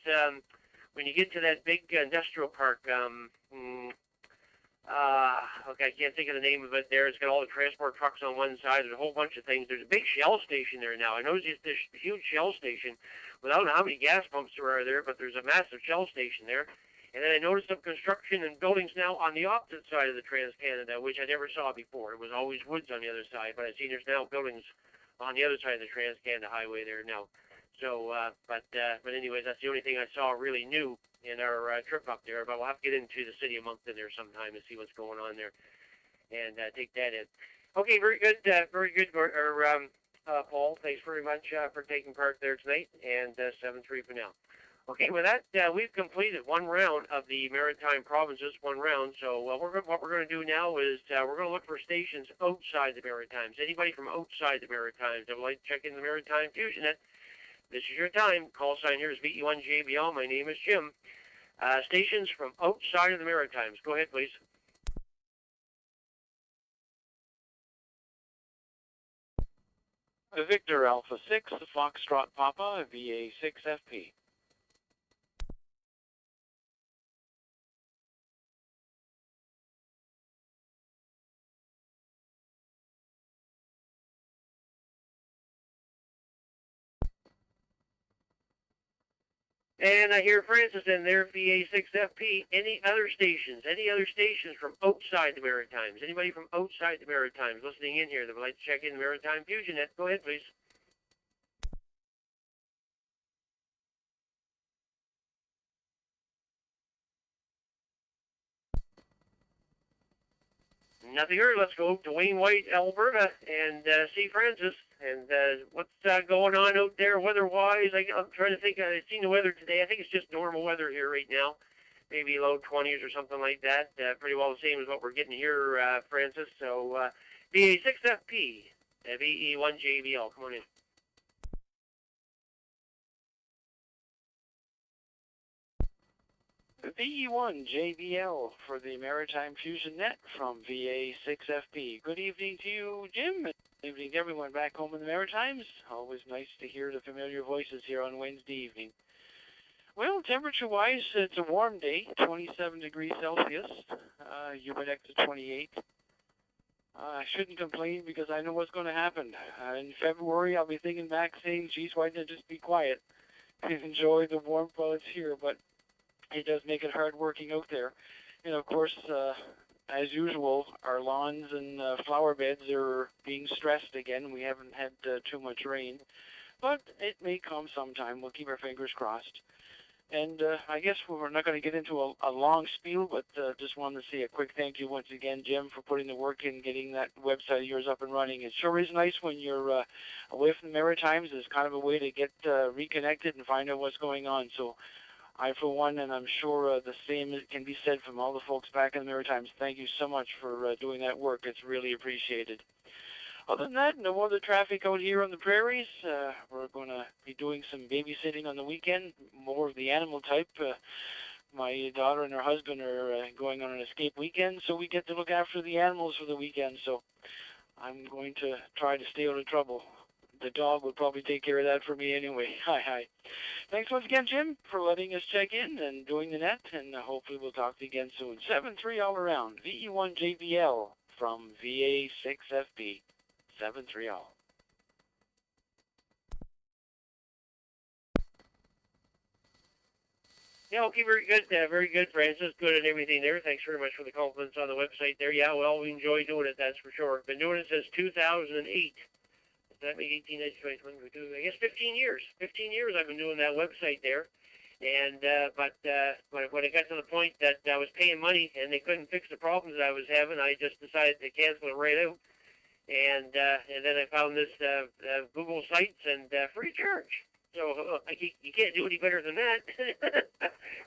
when you get to that big industrial park. Okay, I can't think of the name of it there. It's got all the transport trucks on one side. There's a whole bunch of things. There's a big Shell station there now. I know there's this huge Shell station. Well, I don't know how many gas pumps there are there, but there's a massive Shell station there. And then I noticed some construction and buildings now on the opposite side of the Trans-Canada, which I never saw before. It was always woods on the other side, but I've seen there's now buildings on the other side of the Trans-Canada Highway there now. So, but anyways, that's the only thing I saw really new in our trip up there. But we'll have to get into the city of Moncton there sometime and see what's going on there and take that in. Okay, very good, Paul. Thanks very much for taking part there tonight, and 7-3 for now. Okay, with that, we've completed one round of the Maritime Provinces, one round. So what we're going to do now is we're going to look for stations outside the Maritimes. Anybody from outside the Maritimes that would like to check in the Maritime Fusion Net, this is your time. Call sign here is VE1JBL. My name is Jim. Stations from outside of the Maritimes. Go ahead, please. Victor Alpha 6, Foxtrot Papa, VA6FP. And I hear Francis in there, VA6FP. Any other stations from outside the Maritimes? Anybody from outside the Maritimes listening in here that would like to check in the Maritime Fusion Net? Go ahead, please. Nothing heard. Let's go to Wayne White, Alberta, and see Francis. And what's going on out there weather-wise? I'm trying to think. I've seen the weather today. I think it's just normal weather here right now. Maybe low 20s or something like that. Pretty well the same as what we're getting here, Francis. So VA6FP, VE1JBL. Come on in. VE1JBL for the Maritime Fusion Net from VA6FP. Good evening to you, Jim. Good evening to everyone back home in the Maritimes. Always nice to hear the familiar voices here on Wednesday evening. Well, temperature-wise, it's a warm day, 27 degrees Celsius. Humidex is 28. I shouldn't complain because I know what's going to happen. In February, I'll be thinking back saying, geez, why didn't I just be quiet and enjoy the warmth while it's here? But it does make it hard working out there. And of course, as usual, our lawns and flower beds are being stressed again. We haven't had too much rain, but it may come sometime. We'll keep our fingers crossed. And I guess we're not going to get into a long spiel, but just wanted to say a quick thank you once again, Jim, for putting the work in, getting that website of yours up and running. It sure is nice when you're away from the Maritimes. It's kind of a way to get reconnected and find out what's going on. So I, for one, and I'm sure the same can be said from all the folks back in the Maritimes, thank you so much for doing that work. It's really appreciated. Other than that, no other traffic out here on the prairies. We're going to be doing some babysitting on the weekend, more of the animal type. My daughter and her husband are going on an escape weekend, so we get to look after the animals for the weekend. So I'm going to try to stay out of trouble. The dog will probably take care of that for me anyway. Hi. Thanks once again, Jim, for letting us check in and doing the net, and hopefully we'll talk to you again soon. 7-3 all around. VE1JBL from VA6FP. 7-3 all. Yeah, okay, very good, Francis. Good and everything there. Thanks very much for the compliments on the website there. Yeah, well, we enjoy doing it, that's for sure. Been doing it since 2008. that make 18, 19, 20, 22, I guess 15 years. 15 years I've been doing that website there. And but when it got to the point that I was paying money and they couldn't fix the problems that I was having, I just decided to cancel it right out. And then I found this Google Sites and free charge. So you can't do any better than that.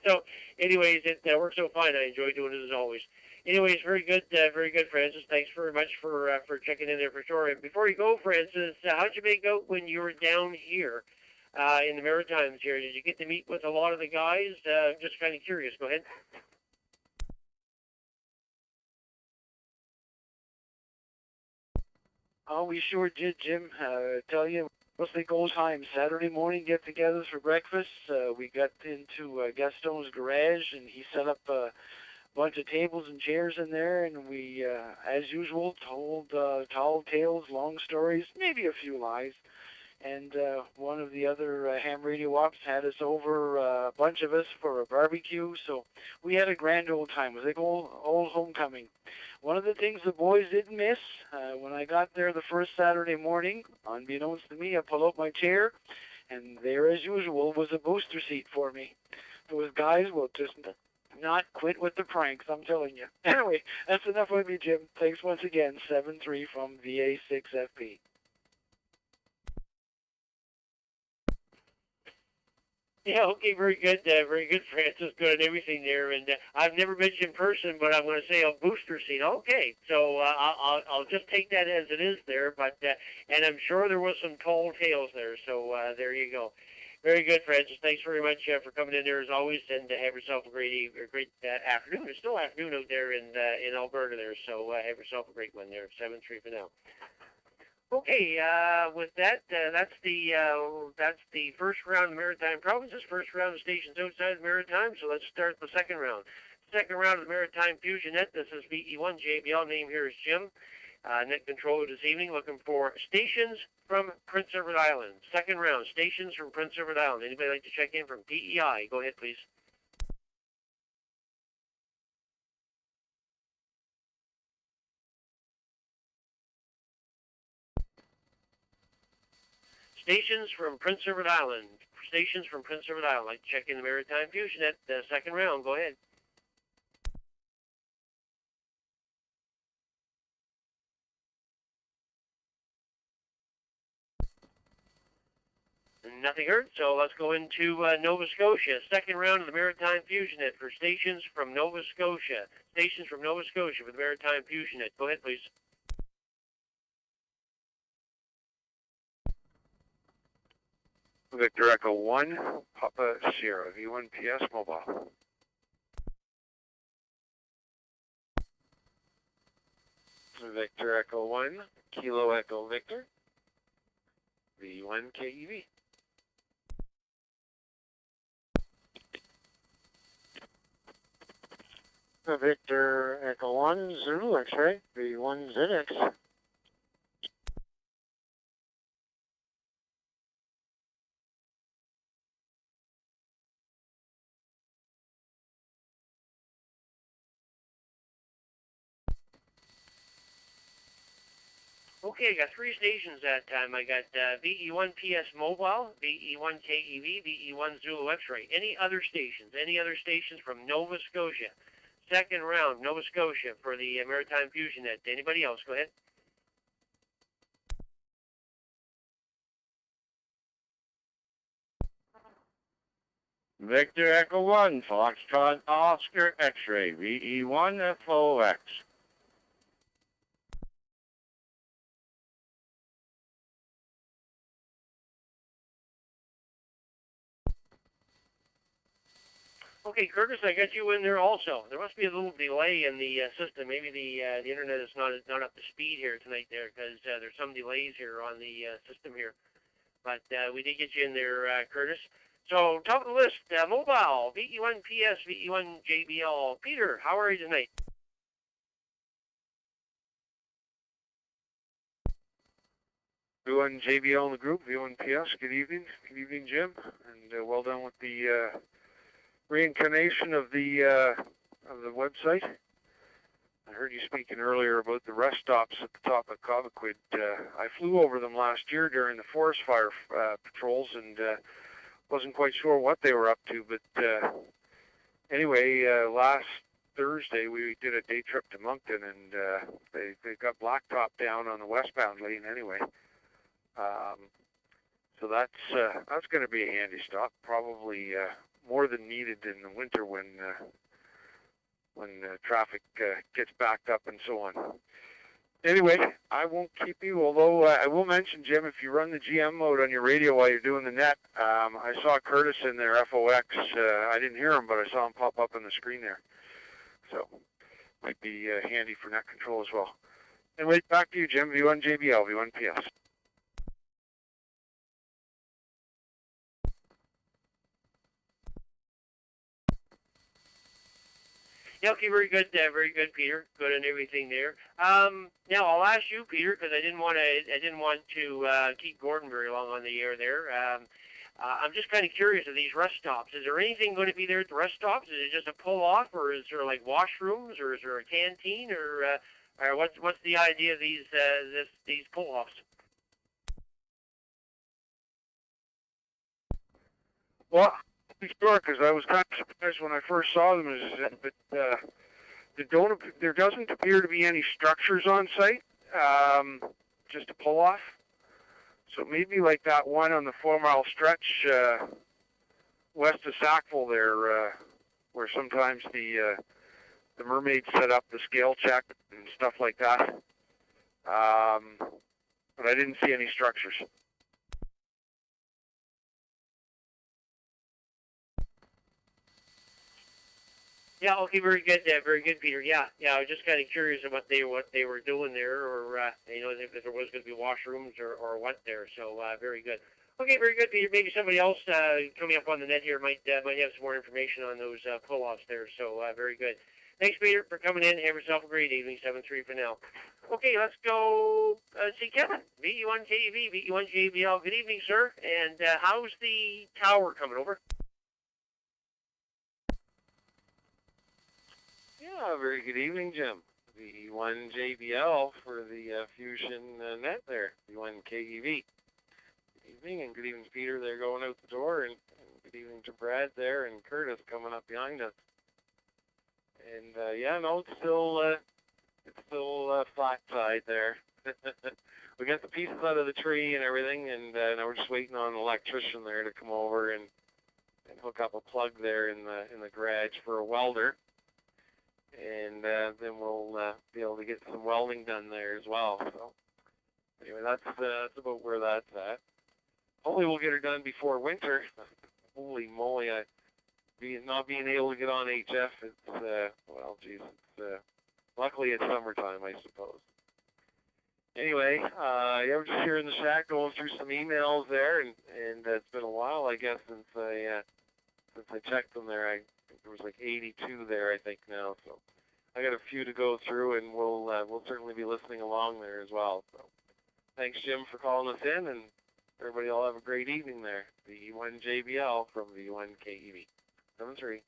So, anyways, it works so fine. I enjoy doing it as always. Anyways, very good, Francis. Thanks very much for checking in there for sure. And before you go, Francis, how'd you make out when you were down here in the Maritimes here? Did you get to meet with a lot of the guys? I'm just kind of curious. Go ahead. Oh, we sure did, Jim. Tell you, mostly gold time. Saturday morning get-togethers for breakfast. We got into Gaston's garage, and he set up a bunch of tables and chairs in there, and we, as usual, told tall tales, long stories, maybe a few lies. And one of the other ham radio ops had us over, a bunch of us, for a barbecue. So we had a grand old time. It was like old homecoming. One of the things the boys didn't miss, when I got there the first Saturday morning, unbeknownst to me, I pulled out my chair, and there, as usual, was a booster seat for me. Those guys will just not quit with the pranks, I'm telling you. Anyway, that's enough with me, Jim. Thanks once again. 7-3 from VA6FP. Yeah, okay, very good, Francis. Good and everything there. And I've never met you in person, but I'm going to say a booster seat. Okay, so I'll just take that as it is there. But and I'm sure there was some tall tales there. So there you go. Very good, Francis. Thanks very much for coming in there as always, and have yourself a great afternoon. It's still afternoon out there in Alberta there. So have yourself a great one there. 7-3 for now. Okay, with that, that's the first round of the Maritime Provinces, first round of stations outside the Maritime, so let's start the second round. Second round of the Maritime Fusion Net, this is VE1 JBL, name here is Jim, net controller this evening, looking for stations from Prince Edward Island. Second round, stations from Prince Edward Island. Anybody like to check in from PEI? Go ahead, please. Stations from Prince Edward Island. Stations from Prince Edward Island. Like to check in the Maritime Fusion Net. Second round. Go ahead. Nothing heard, so let's go into Nova Scotia. Second round of the Maritime Fusion Net for stations from Nova Scotia. Stations from Nova Scotia for the Maritime Fusion Net. Go ahead, please. Victor Echo 1, Papa Sierra, V1 PS Mobile. Victor Echo 1, Kilo Echo Victor, V1 KEV. Victor Echo 1, Zulu X-ray, V1 ZX. Okay, I got three stations that time. I got VE1 PS Mobile, VE1 KEV, VE1 Zulu X-ray. Any other stations? Any other stations from Nova Scotia? Second round, Nova Scotia for the Maritime Fusion Net. Anybody else? Go ahead. Victor Echo 1, Foxtrot Oscar X-ray, VE1 FOX. Okay, Curtis, I got you in there also. There must be a little delay in the system. Maybe the internet is not up to speed here tonight there, because there's some delays here on the system here. But we did get you in there, Curtis. So top of the list, mobile, VE1 PS, VE1 JBL. Peter, how are you tonight? V1 JBL in the group, V1 PS. Good evening. Good evening, Jim. And well done with the reincarnation of the website. I heard you speaking earlier about the rest stops at the top of Cobequid. I flew over them last year during the forest fire patrols, and wasn't quite sure what they were up to. But anyway, last Thursday we did a day trip to Moncton, and they got blacktop down on the westbound lane anyway. So that's going to be a handy stop, probably more than needed in the winter when traffic gets backed up and so on. Anyway, I won't keep you, although I will mention, Jim, if you run the GM mode on your radio while you're doing the net, I saw Curtis in there, FOX. I didn't hear him, but I saw him pop up on the screen there. So, might be handy for net control as well. Anyway, back to you, Jim. V1 JBL, V1 PS. Yeah, okay, very good, Peter. Good and everything there. Now I'll ask you, Peter, because I didn't want to keep Gordon very long on the air there. I'm just kind of curious of these rest stops. Is there anything going to be there at the rest stops? Is it just a pull off, or is there like washrooms, or is there a canteen, or what's the idea of these pull offs? Well, sure, because I was kind of surprised when I first saw them, but there doesn't appear to be any structures on site, just a pull-off. So maybe like that one on the 4-mile stretch west of Sackville there, where sometimes the mermaids set up the scale check and stuff like that. But I didn't see any structures. Yeah, okay, very good, Peter. Yeah, I was just kind of curious about what they were doing there, or if there was going to be washrooms or what there. So very good. Okay, very good, Peter. Maybe somebody else coming up on the net here might have some more information on those pull-offs there. So very good. Thanks, Peter, for coming in. Have yourself a great evening. 7-3 for now. Okay, let's go see Kevin. VE1 KEV, VE1 JBL. Good evening, sir. And how's the tower coming over? Yeah, very good evening, Jim. The V1 JBL for the Fusion Net there, V1 KEV. Good evening, and good evening to Peter there going out the door, and good evening to Brad there and Curtis coming up behind us. And it's still flat side there. We got the pieces out of the tree and everything, and now we're just waiting on an electrician there to come over and hook up a plug there in the garage for a welder. And then we'll be able to get some welding done there as well. So anyway, that's about where that's at. Hopefully we'll get her done before winter. Holy moly, not being able to get on HF, luckily it's summertime, I suppose. Anyway, we're just here in the shack going through some emails there, and it's been a while, I guess, since I checked them there. There was like 82 there, I think, now. So I got a few to go through, and we'll certainly be listening along there as well. So thanks, Jim, for calling us in, and everybody will have a great evening there. V1 JBL from V1 KEV. 7-3.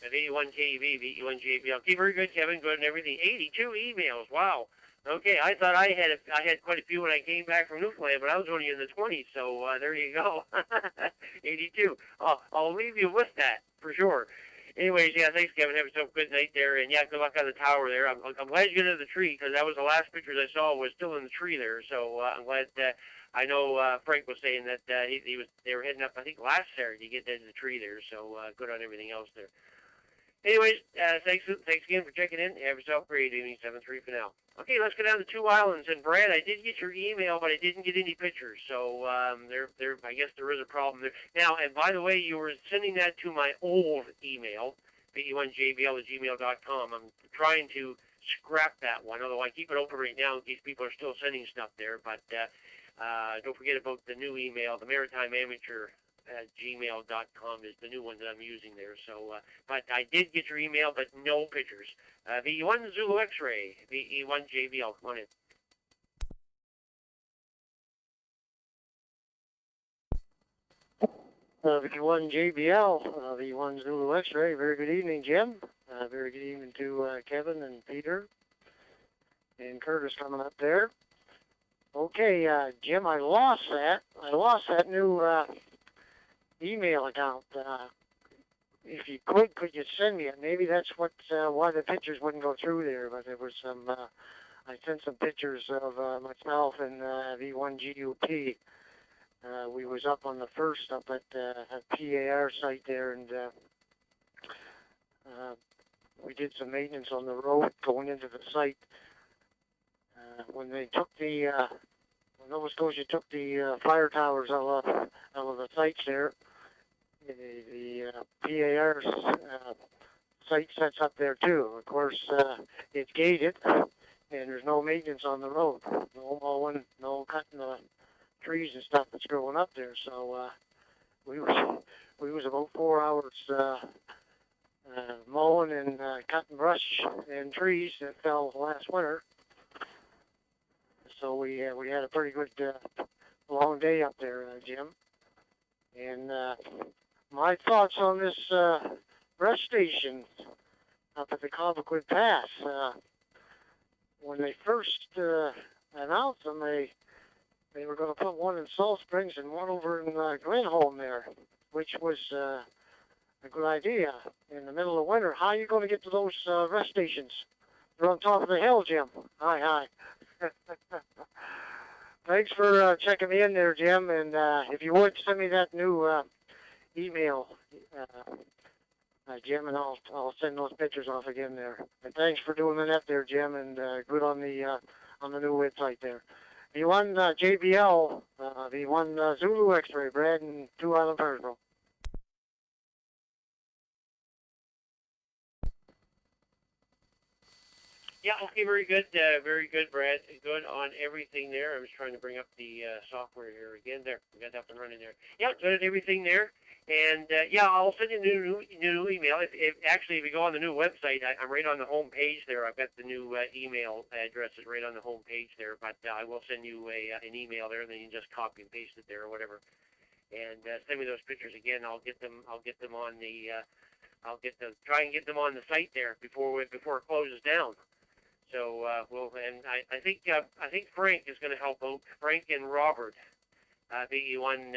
V1 KEV, V1 JBL. Okay, very good, Kevin. Good and everything. 82 emails. Wow. Okay, I thought I had quite a few when I came back from Newfoundland, but I was only in the 20s, so there you go. 82. I'll leave you with that, for sure. Anyways, yeah, thanks, Kevin. Have yourself a good night there, and yeah, good luck on the tower there. I'm glad you got into the tree, because that was the last pictures I saw was still in the tree there, so I'm glad. I know Frank was saying that they were heading up, I think, last Saturday to get into the tree there, so good on everything else there. Anyways, thanks again for checking in. Have yourself a great evening. 7-3 for now. Okay, let's go down to Two Islands. And Brad, I did get your email, but I didn't get any pictures. So I guess there is a problem there. Now, and by the way, you were sending that to my old email, ve1jbl@gmail.com. I'm trying to scrap that one, although I keep it open right now in case people are still sending stuff there. But don't forget about the new email, the Maritime Amateur @gmail.com is the new one that I'm using there. So, but I did get your email, but no pictures. VE1 Zulu X-Ray, VE1 JBL. Come on in. V1 JBL, V1 Zulu X-Ray. Very good evening, Jim. Very good evening to Kevin and Peter and Curtis coming up there. Okay, Jim, I lost that. I lost that new email account. If you could you send me it? Maybe that's what why the pictures wouldn't go through there. But there was some. I sent some pictures of myself and V1 GUP. We was up on the first up at PAR site there, and we did some maintenance on the road going into the site. When they took the when Nova Scotia took the fire towers out of the sites there, the PAR site sets up there too. Of course, it's gated, and there's no maintenance on the road. No mowing, no cutting the trees and stuff that's growing up there. So we was about 4 hours mowing and cutting brush and trees that fell last winter. So we had a pretty good long day up there, Jim. And my thoughts on this rest station up at the Cobequid Pass. When they first announced them, they were going to put one in Salt Springs and one over in Glenholm there, which was a good idea. In the middle of winter, how are you going to get to those rest stations? They're on top of the hill, Jim. Hi. Thanks for checking me in there, Jim. And if you would, send me that new email, Jim, and I'll send those pictures off again there. And thanks for doing the net there, Jim, and good on the new website there. V1 JBL, V1 Zulu X-Ray, Brad, and 2 Island Pearsville. Yeah, okay, very good, Brad. Good on everything there. I was trying to bring up the software here again. There, we got that up and running there. Yeah, good on everything there. And yeah, I'll send you a new email. If you go on the new website, I'm right on the home page there. I've got the new email addresses right on the home page there. But I will send you an email there, and then you can just copy and paste it there or whatever. And send me those pictures again. I'll get them on the. Try and get them on the site there before it closes down. So I think Frank is going to help out. Frank and Robert, VE1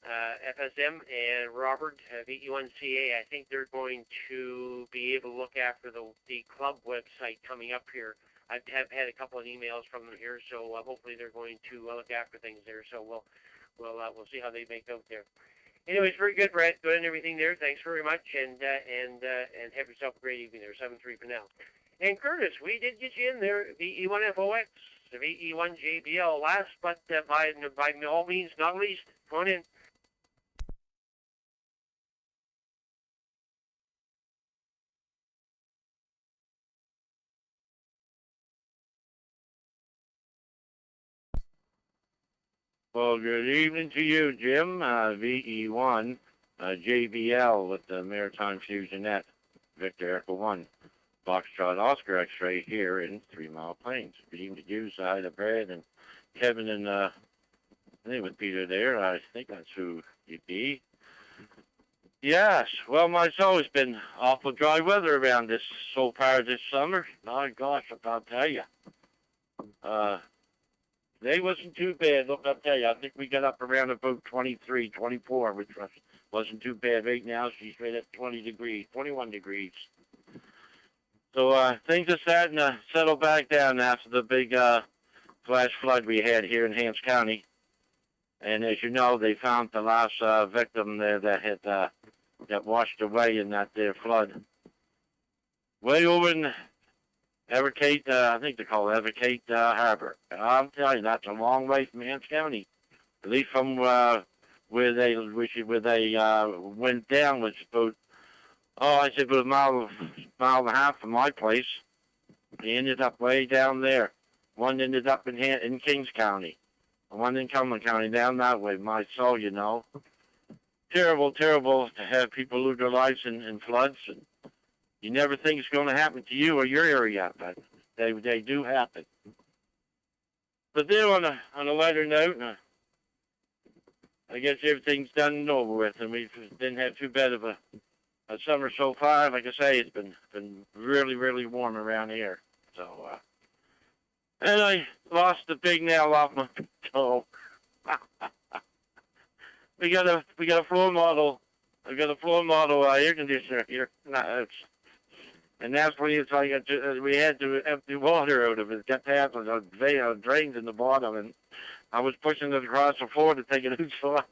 FSM, and Robert VE1 CA. I think they're going to be able to look after the club website coming up here. I have had a couple of emails from them here, so hopefully they're going to look after things there. So we'll see how they make out there. Anyways, very good, Brad. Good and everything there. Thanks very much, and have yourself a great evening there. 7-3 for now. And Curtis, we did get you in there, VE1FOX, the VE1 JBL last, but by all means not least. Come on in. Well, good evening to you, Jim. VE1 JBL with the Maritime Fusion Net, Victor Echo 1. Foxtrot Oscar X-Ray here in 3 Mile Plains. Good evening to you, Side of Brad and Kevin, and I think with Peter there. I think that's who you'd be. Yes, well, it's always been awful dry weather around this so far this summer. My gosh, I'll tell you. They wasn't too bad. Look, I'll tell you, I think we got up around about 23, 24, which wasn't too bad. Right now, she's right at 20 degrees, 21 degrees. So things are starting to settle back down after the big flash flood we had here in Hants County. And as you know, they found the last victim there that had that washed away in that there flood. Way over in Evercate, I think they call it Evercate Harbor. And I'm telling you, that's a long way from Hants County. At least from where they went down was about, I said about a mile and a half from my place. They ended up way down there. One ended up in Kings County. And one in Cumberland County, down that way. My soul, you know. Terrible, terrible to have people lose their lives in floods. And you never think it's going to happen to you or your area, but they do happen. But then on a lighter note, I guess everything's done and over with, and we didn't have too bad of a summer so far. Like I say, it's been really, really warm around here. So, and I lost the big nail off my toe. we got a floor model. I got a floor model air conditioner here. And that's when it's like we had to empty water out of it. It kept happening. Drains in the bottom, and I was pushing it across the floor to take it out. So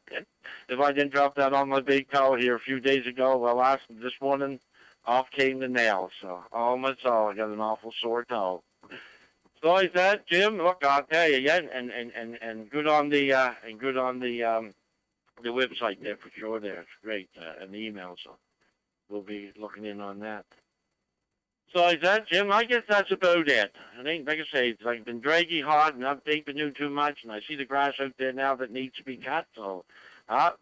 if I didn't drop that on my big toe here a few days ago, well, this morning, off came the nail. So, oh my soul, I got an awful sore toe. So like that, Jim. Look, I'll tell you, yeah, and good on the website there for sure. There, it's great, and the email. So we'll be looking in on that. So like that, Jim, I guess that's about it. I think, like I say, it's like been draggy hot and I've been doing too much, and I see the grass out there now that needs to be cut, so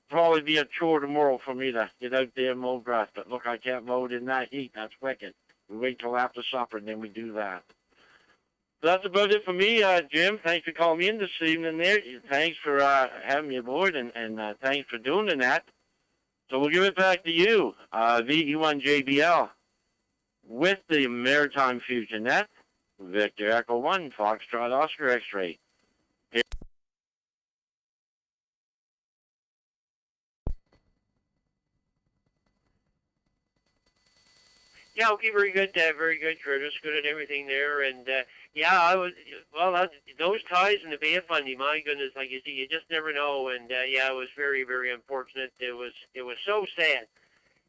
probably be a chore tomorrow for me to get out there and mow grass. But look, I can't mow it in that heat. That's wicked. We wait till after supper and then we do that. So that's about it for me, Jim. Thanks for calling me in this evening there. Thanks for having me aboard, and thanks for doing that. So we'll give it back to you, VE1JBL. With the Maritime Fusion Net, Victor Echo 1, Foxtrot Oscar X-Ray. Yeah, okay, very good, Curtis. Good at everything there, and yeah, I was those ties in the Bay of Fundy. My goodness, like you see, you just never know, and yeah, it was very, very unfortunate. It was so sad.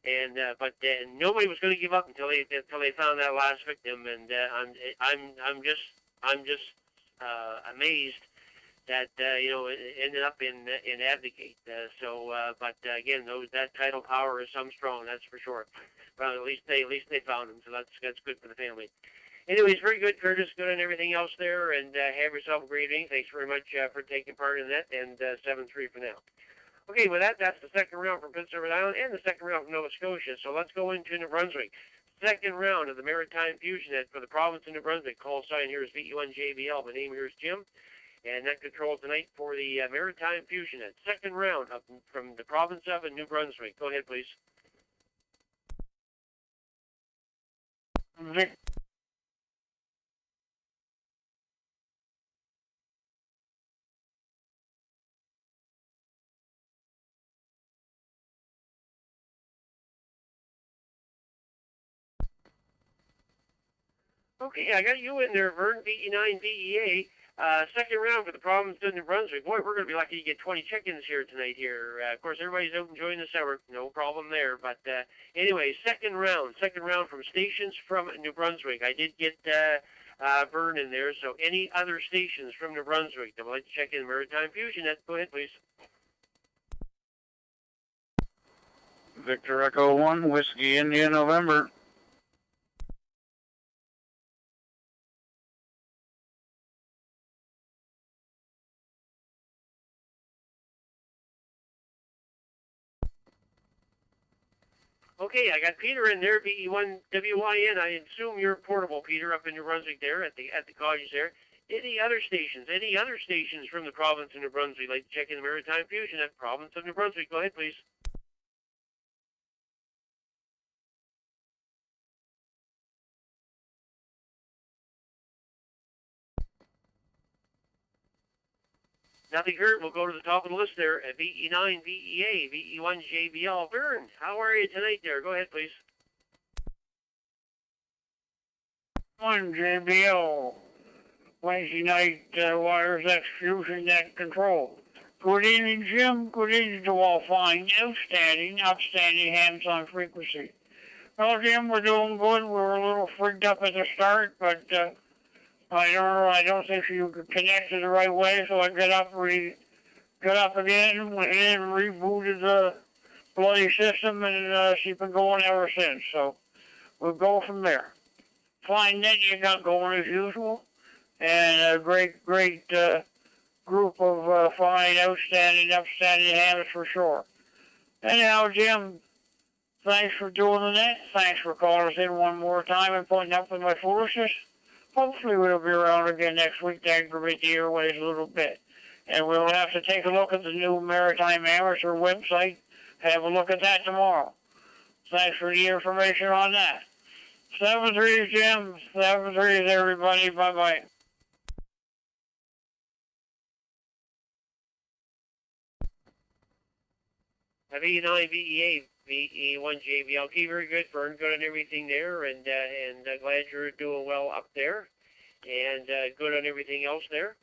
And but nobody was going to give up until they found that last victim, and I'm just amazed that it ended up in Abdicate. But again, that tidal power is some strong, that's for sure. Well, at least they found him, so that's good for the family. Anyways, very good, Curtis. Good on everything else there, and have yourself a great evening. Thanks very much for taking part in that, and 7-3 for now. Okay, with that's the second round from Prince Edward Island and the second round from Nova Scotia. So let's go into New Brunswick. Second round of the Maritime Fusion Net for the province of New Brunswick. Call sign here is VE1JBL. My name here is Jim. And net control tonight for the Maritime Fusion Net. Second round up from the province of New Brunswick. Go ahead, please. Okay, I got you in there, Vern, VE9, VEA. Second round for the province of New Brunswick. Boy, we're going to be lucky to get 20 chickens here tonight here. Of course, everybody's out enjoying the summer. No problem there. But anyway, second round from stations from New Brunswick. I did get Vern in there, so any other stations from New Brunswick that would like to check in Maritime Fusion Net, go ahead, please. Victor Echo 1, Whiskey India November. Okay, I got Peter in there, VE1WYN. I assume you're portable, Peter, up in New Brunswick there at the cottage there. Any other stations from the province of New Brunswick like to check in the Maritime Fusion at province of New Brunswick? Go ahead, please. Nothing heard. We'll go to the top of the list there at VE9, VEA, VE1JBL. Vern, how are you tonight there? Go ahead, please. 1 JBL, Wednesday night Wires X Fusion Net Control. Good evening, Jim. Good evening to all fine, upstanding hams on frequency. Well, Jim, we're doing good. We were a little freaked up at the start, but I don't think you could connect it the right way, so I got up again, went in, rebooted the bloody system, and she's been going ever since. So we'll go from there. Fine net you got going as usual, and a great group of fine, upstanding hams for sure. Anyhow, Jim, thanks for doing the net. Thanks for calling us in one more time and putting up with my foolishness. Hopefully we'll be around again next week to aggravate the airways a little bit. And we'll have to take a look at the new Maritime Amateur website. Have a look at that tomorrow. Thanks for the information on that. 7-3, Jim. 7-3, everybody. Bye-bye. VE9, VEA, VE1 JBL. Okay, very good, Vern. Good on everything there, and glad you're doing well up there, and good on everything else there.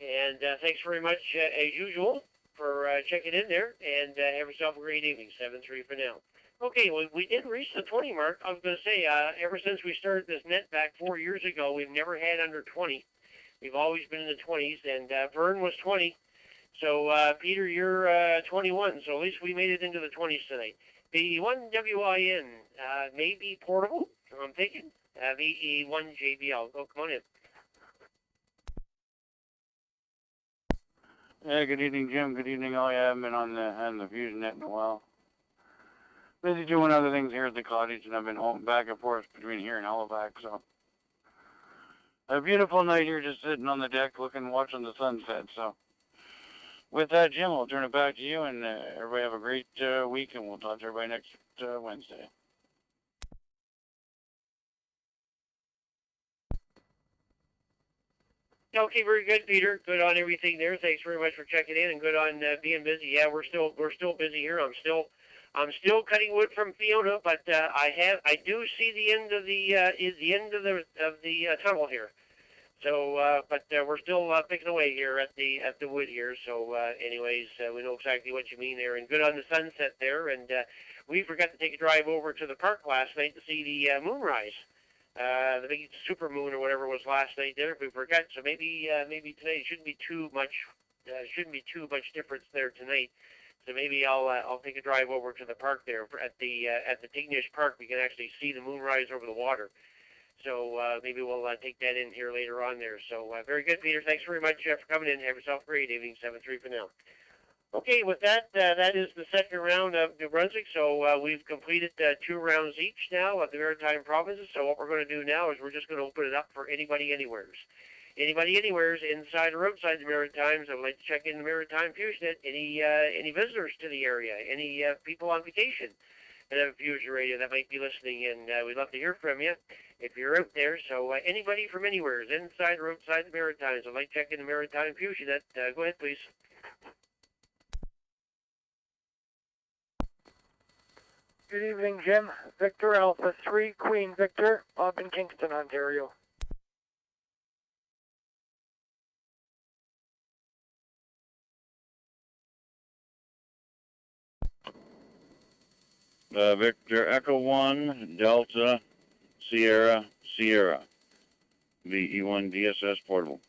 And thanks very much, as usual, for checking in there, and have yourself a great evening. 7-3 for now. Okay, well, we did reach the 20 mark. I was going to say, ever since we started this net back 4 years ago, we've never had under 20. We've always been in the 20s, and Vern was 20. So, Peter, you're 21, so at least we made it into the 20s tonight. VE1WIN, maybe portable, I'm thinking. VE1 JBL, go, come on in. Yeah, good evening, Jim. Good evening, all. I haven't been on the Fusion Net in a while. Busy doing other things here at the cottage, and I've been home back and forth between here and Halifax, so. A beautiful night here, just sitting on the deck, watching the sunset, so. With that, Jim, I'll turn it back to you, and everybody have a great week, and we'll talk to everybody next Wednesday. Okay, very good, Peter. Good on everything there. Thanks very much for checking in, and good on being busy. Yeah, we're still busy here. I'm still cutting wood from Fiona, but I do see the end of the tunnel here. So, but we're still picking away here at the wood here. So, anyways, we know exactly what you mean there, and good on the sunset there. And we forgot to take a drive over to the park last night to see the moonrise, the big super moon or whatever it was last night there. We forgot, so maybe today shouldn't be too much difference there tonight. So maybe I'll take a drive over to the park there at the Tignish Park. We can actually see the moonrise over the water. So maybe we'll take that in here later on there. So very good, Peter. Thanks very much for coming in. Have yourself a great evening. 7-3 for now. Okay, with that, that is the second round of New Brunswick. So we've completed 2 rounds each now of the Maritime provinces. So what we're going to do now is we're just going to open it up for anybody anywheres. Anybody anywheres, inside or outside the Maritimes, I would like to check in the Maritime Fusion Net. Any visitors to the area? Any people on vacation that have Fusion Radio that might be listening in? We'd love to hear from you if you're out there. So anybody from anywhere, inside or outside the Maritimes, I'd like to check in the Maritime Fusion Net. Go ahead, please. Good evening, Jim. Victor Alpha 3, Queen Victor, up in Kingston, Ontario. Victor Echo 1, Delta, Sierra, Sierra. VE1 DSS portable.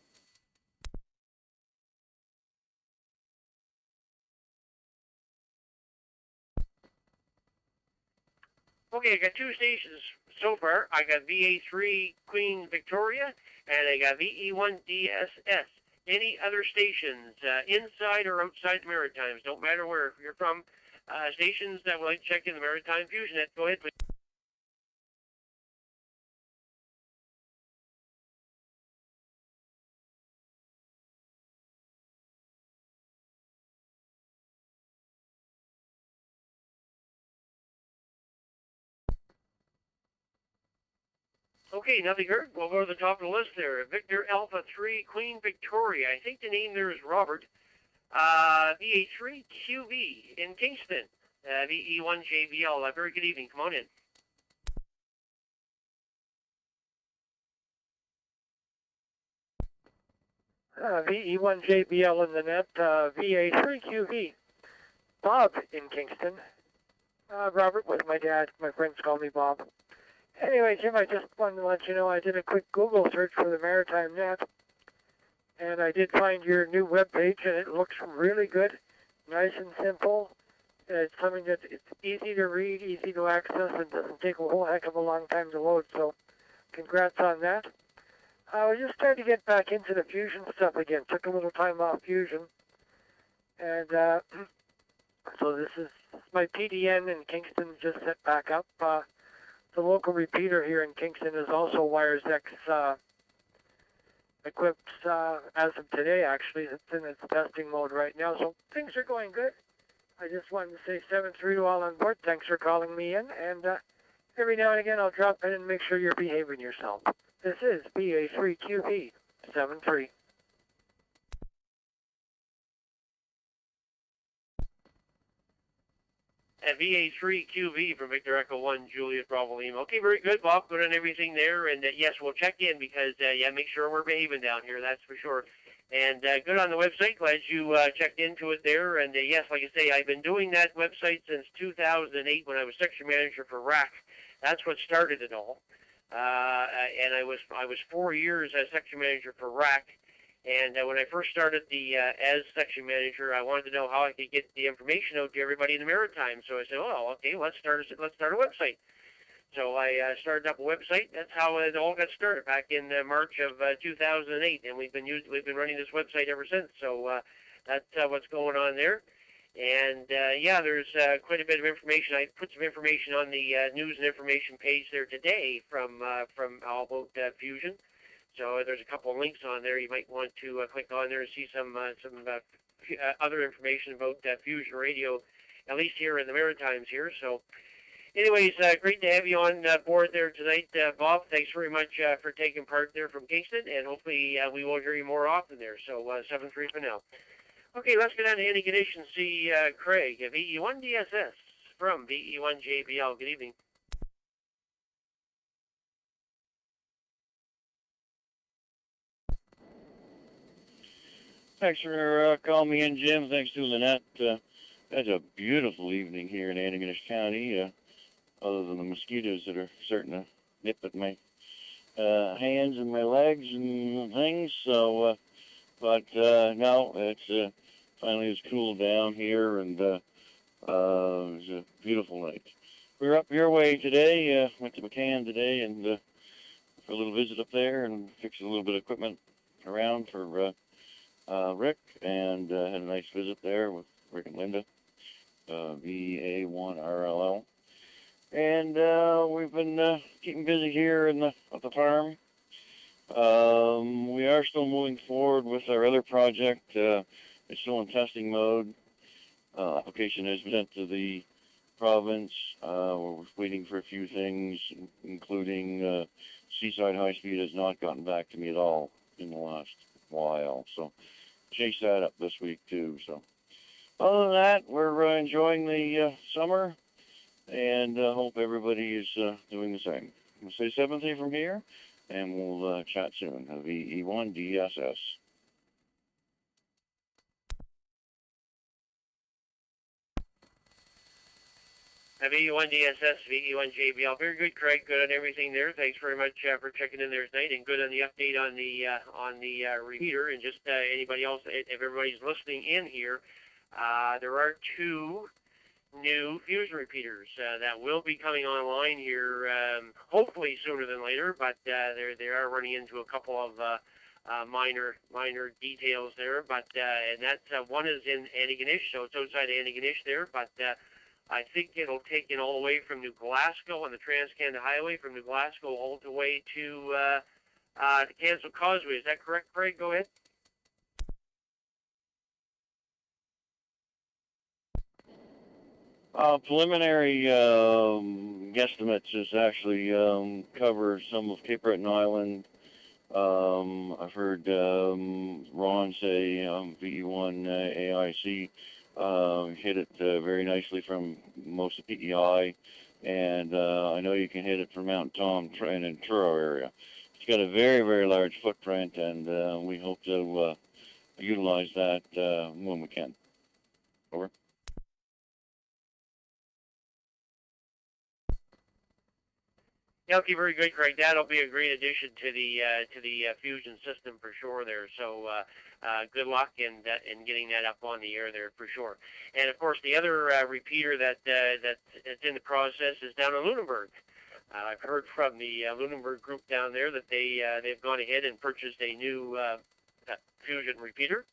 Okay, I got 2 stations so far. I got VA3 Queen Victoria, and I got VE1 DSS. Any other stations, inside or outside the Maritimes, don't matter where you're from, stations that would like to check in the Maritime Fusion Net. Go ahead, please. Okay, nothing heard. We'll go to the top of the list there. Victor Alpha 3 Queen Victoria. I think the name there is Robert. VA3 QV in Kingston. VE1 JBL. Very good evening. Come on in. VE1 JBL in the net. VA3 QV. Bob in Kingston. Robert was my dad. My friends call me Bob. Anyway, Jim, I just wanted to let you know I did a quick Google search for the Maritime Net, and I did find your new webpage, and it looks really good, nice and simple. It's something that it's easy to read, easy to access, and doesn't take a whole heck of a long time to load, so congrats on that. I was just trying to get back into the Fusion stuff again. Took a little time off Fusion, and so this is my PDN in Kingston just set back up. The local repeater here in Kingston is also Wires X equipped as of today, actually. It's in its testing mode right now, so things are going good. I just wanted to say 7-3 to all on board. Thanks for calling me in, and every now and again I'll drop in and make sure you're behaving yourself. This is BA3QV 7-3. At VA3QV from Victor Echo 1, Juliet Bravo Lima. Okay, very good, Bob. Good on everything there. And yes, we'll check in because, yeah, make sure we're behaving down here, that's for sure. And good on the website. Glad you checked into it there. And yes, like I say, I've been doing that website since 2008 when I was section manager for RAC. That's what started it all. And I was 4 years as section manager for RAC. And when I first started as section manager, I wanted to know how I could get the information out to everybody in the Maritime. So I said, "Oh, okay, let's start a website." So I started up a website. That's how it all got started back in March of 2008, and we've been running this website ever since. So that's what's going on there. And yeah, there's quite a bit of information. I put some information on the news and information page there today from all about Fusion. So there's a couple of links on there. You might want to click on there and see some other information about Fusion Radio, at least here in the Maritimes here. So anyways, great to have you on board there tonight, Bob. Thanks very much for taking part there from Kingston, and hopefully we will hear you more often there. So 7-3 for now. Okay, let's get on to Antigonish and see Craig of VE1DSS from VE1JBL. Good evening. Thanks for calling me in, Jim. Thanks to Lynette. It's a beautiful evening here in Antigonish County, other than the mosquitoes that are starting to nip at my hands and my legs and things. So, but no, it's finally it's cooled down here, and it was a beautiful night. We were up your way today. Went to McCann today and for a little visit up there and fixed a little bit of equipment around for Rick, and had a nice visit there with Rick and Linda, VA1RLL. And we've been keeping busy here at the farm. We are still moving forward with our other project. It's still in testing mode. Application has been sent to the province. We're waiting for a few things, including Seaside High Speed has not gotten back to me at all in the last while. So chase that up this week too. So other than that, we're enjoying the summer, and hope everybody is doing the same. We'll say 7th from here, and we'll chat soon. VE1DSS. VE1DSS, VE1JBL. Very good, Craig. Good on everything there. Thanks very much for checking in there tonight, and good on the update on the repeater. And just anybody else, if everybody's listening in here, there are 2 new Fusion repeaters that will be coming online here, hopefully sooner than later. But they are running into a couple of minor details there. But and that's one is in Antigonish, so it's outside Antigonish there. But I think it'll take in all the way from New Glasgow on the Trans-Canada Highway, from New Glasgow all the way to the Cancel Causeway. Is that correct, Craig? Go ahead. Preliminary guesstimates is actually cover some of Cape Breton Island. I've heard Ron say VE1 AIC hit it very nicely from most of PEI, and I know you can hit it from Mount Tom and Truro area. It's got a very, very large footprint, and we hope to utilize that when we can. Over. Yeah, okay, very good, Craig. That'll be a great addition to the Fusion system for sure there. So good luck in getting that up on the air there for sure. And of course, the other repeater that's in the process is down in Lunenburg. I've heard from the Lunenburg group down there that they've gone ahead and purchased a new Fusion repeater,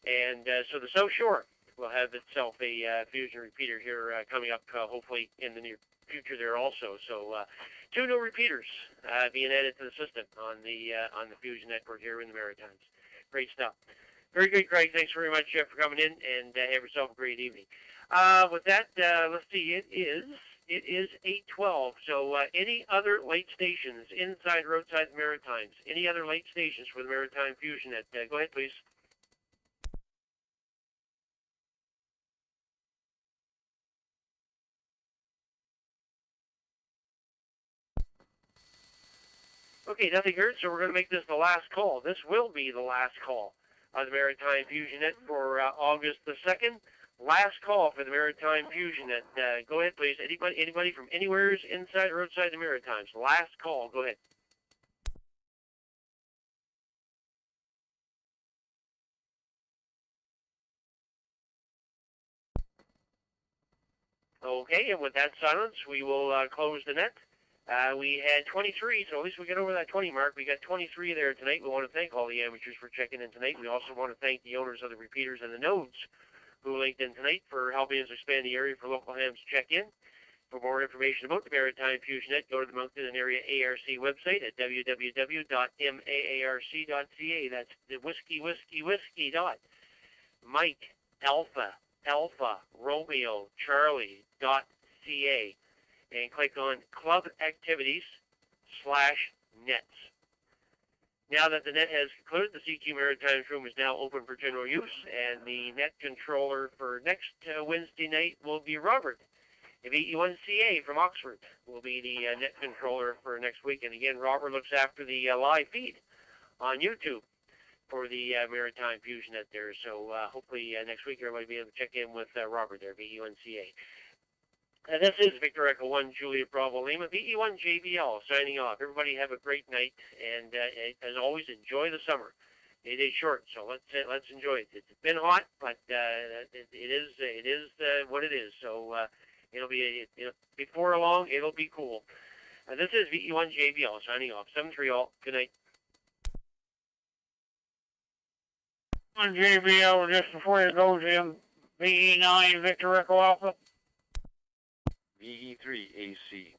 and so the South Shore will have itself a Fusion repeater here coming up hopefully in the near future there also. So 2 new repeaters being added to the system on the Fusion network here in the Maritimes. Great stuff. Very good, Craig. Thanks very much for coming in, and have yourself a great evening. With that, let's see. It is 8:12. So any other light stations inside or outside the Maritimes? Any other light stations for the Maritime Fusion Net? Go ahead, please. Okay, nothing heard, so we're going to make this the last call. This will be the last call of the Maritime Fusion Net for August the 2nd. Last call for the Maritime Fusion Net. Go ahead, please. Anybody from anywhere inside or outside the Maritimes? Last call. Go ahead. Okay, and with that silence, we will close the net. We had 23, so at least we get over that 20 mark. We got 23 there tonight. We want to thank all the amateurs for checking in tonight. We also want to thank the owners of the repeaters and the nodes who linked in tonight for helping us expand the area for local hams to check in. For more information about the Maritime Fusion Net, go to the Moncton and Area ARC website at www.maarc.ca. That's the whiskey dot Mike Alpha Romeo Charlie.ca. And click on Club Activities/Nets. Now that the net has concluded, the CQ Maritime Room is now open for general use, and the net controller for next Wednesday night will be Robert. The VE1CA from Oxford will be the net controller for next week. And again, Robert looks after the live feed on YouTube for the Maritime Fusion Net there. So hopefully next week everybody will be able to check in with Robert there, VE1CA. This is Victor Echo 1 Juliet Bravo Lima, VE1 JBL signing off. Everybody have a great night, and as always, enjoy the summer. It is short, so let's enjoy it. It's been hot, but it is what it is. So it'll be before long it'll be cool. This is VE1 JBL signing off. 7-3 all. Good night. On JBL, just before you go, Jim, VE9 Victor Echo Alpha. VE3 AC.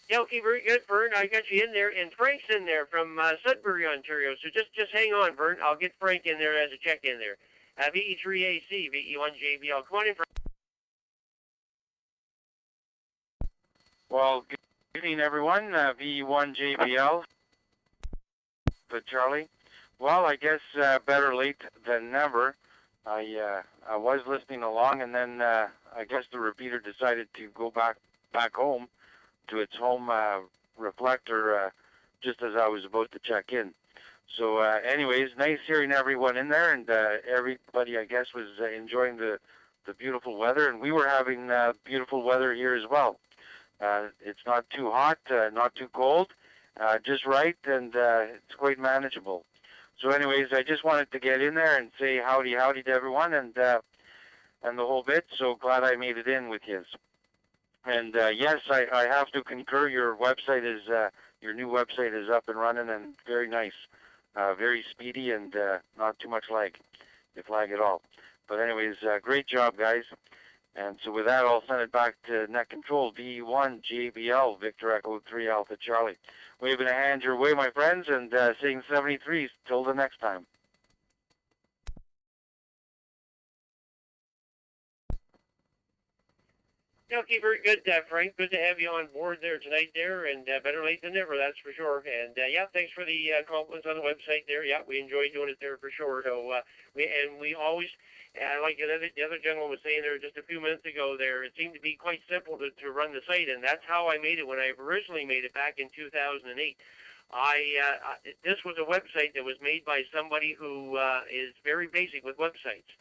Yeah, okay, very good, Vern. I got you in there, and Frank's in there from Sudbury, Ontario. So just hang on, Vern. I'll get Frank in there as a check in there. VE3 AC, VE1 JBL. Come on in, Frank. Well, good evening, everyone. VE1 JBL. But Charlie. Well, I guess better late than never. I was listening along, and then I guess the repeater decided to go back home to its home reflector just as I was about to check in. So anyways, nice hearing everyone in there, and everybody, I guess, was enjoying the beautiful weather, and we were having beautiful weather here as well. It's not too hot, not too cold, just right, and it's quite manageable. So anyways, I just wanted to get in there and say howdy to everyone, and the whole bit. So glad I made it in with you. And yes, I have to concur. Your website is your new website is up and running and very nice, very speedy, and not too much lag, if lag at all. But anyways, great job, guys. And so with that, I'll send it back to Net Control, V1 JBL, Victor Echo 3 Alpha Charlie. Waving a hand your way, my friends, and saying 73 till the next time. Okay, very good, Frank. Good to have you on board there tonight there, and better late than never, that's for sure. And yeah, thanks for the compliments on the website there. Yeah, we enjoy doing it there for sure. So we always, like the other gentleman was saying there just a few minutes ago there, it seemed to be quite simple to run the site, and that's how I made it when I originally made it back in 2008. This was a website that was made by somebody who is very basic with websites,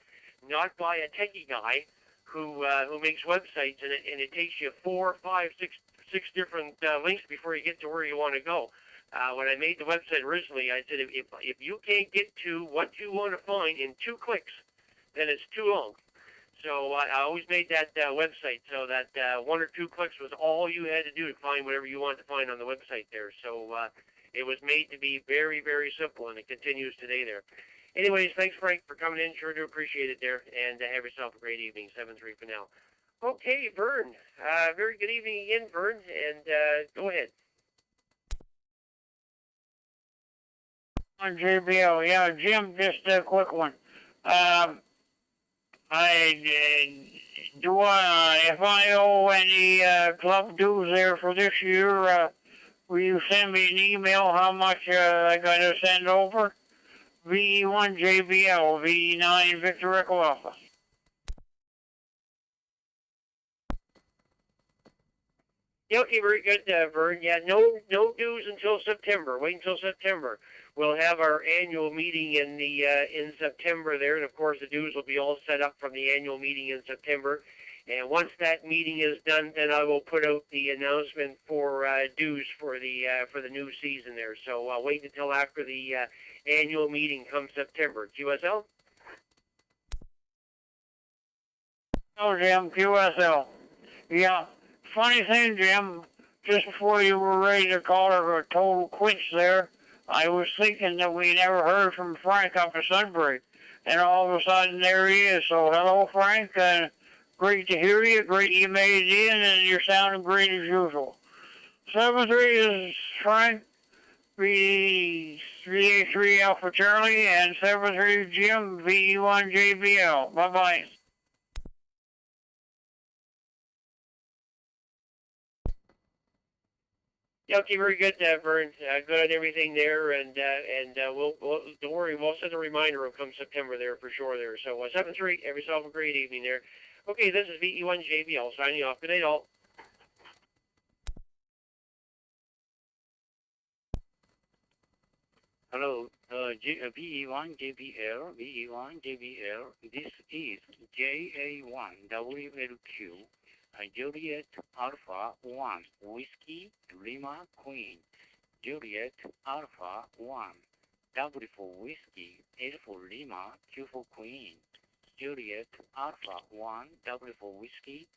not by a techie guy who makes websites, and it takes you 4, 5, 6 different links before you get to where you want to go. When I made the website originally, I said if you can't get to what you want to find in 2 clicks, then it's too long. So I always made that website so that 1 or 2 clicks was all you had to do to find whatever you wanted to find on the website there. So it was made to be very, very simple, and it continues today there. Anyways, thanks, Frank, for coming in. Sure do appreciate it there. And have yourself a great evening. 7-3 for now. Okay, Vern. Very good evening again, Vern. And go ahead. On JBL, yeah, Jim, just a quick one. If I owe any club dues there for this year, will you send me an email how much I got to send over? VE1 JBL, VE9 Victor Echo Alpha. Yeah, okay, very good, Vern. Yeah, no dues until September. Wait until September. We'll have our annual meeting in September there, and of course the dues will be all set up from the annual meeting in September. And once that meeting is done, then I will put out the announcement for dues for the new season there. So wait until after the annual meeting comes September. QSL? Oh, Jim, QSL. Yeah. Funny thing, Jim, just before you were ready to call her a total quits there, I was thinking that we never heard from Frank up at Sudbury. And all of a sudden, there he is. So, hello, Frank. Great to hear you. Great you made it in, and you're sounding great as usual. 7-3 is Frank, VA3 Alpha Charlie, and 7-3 Jim, VE1 JBL. Bye-bye. Yeah, okay, very good, Vern. Good on everything there, and we'll don't worry, we'll send a reminder of come September there for sure there. So 7-3, have yourself a great evening there. Okay, this is VE1 JBL signing off. Good night, all. Hello, VE1 JBL, VE1 JBL. This is JA1WLQ. Juliet Alpha 1 Whiskey Lima Queen. Juliet Alpha 1 W for Whiskey, L for Lima, Q for Queen. Juliet Alpha 1 W for Whiskey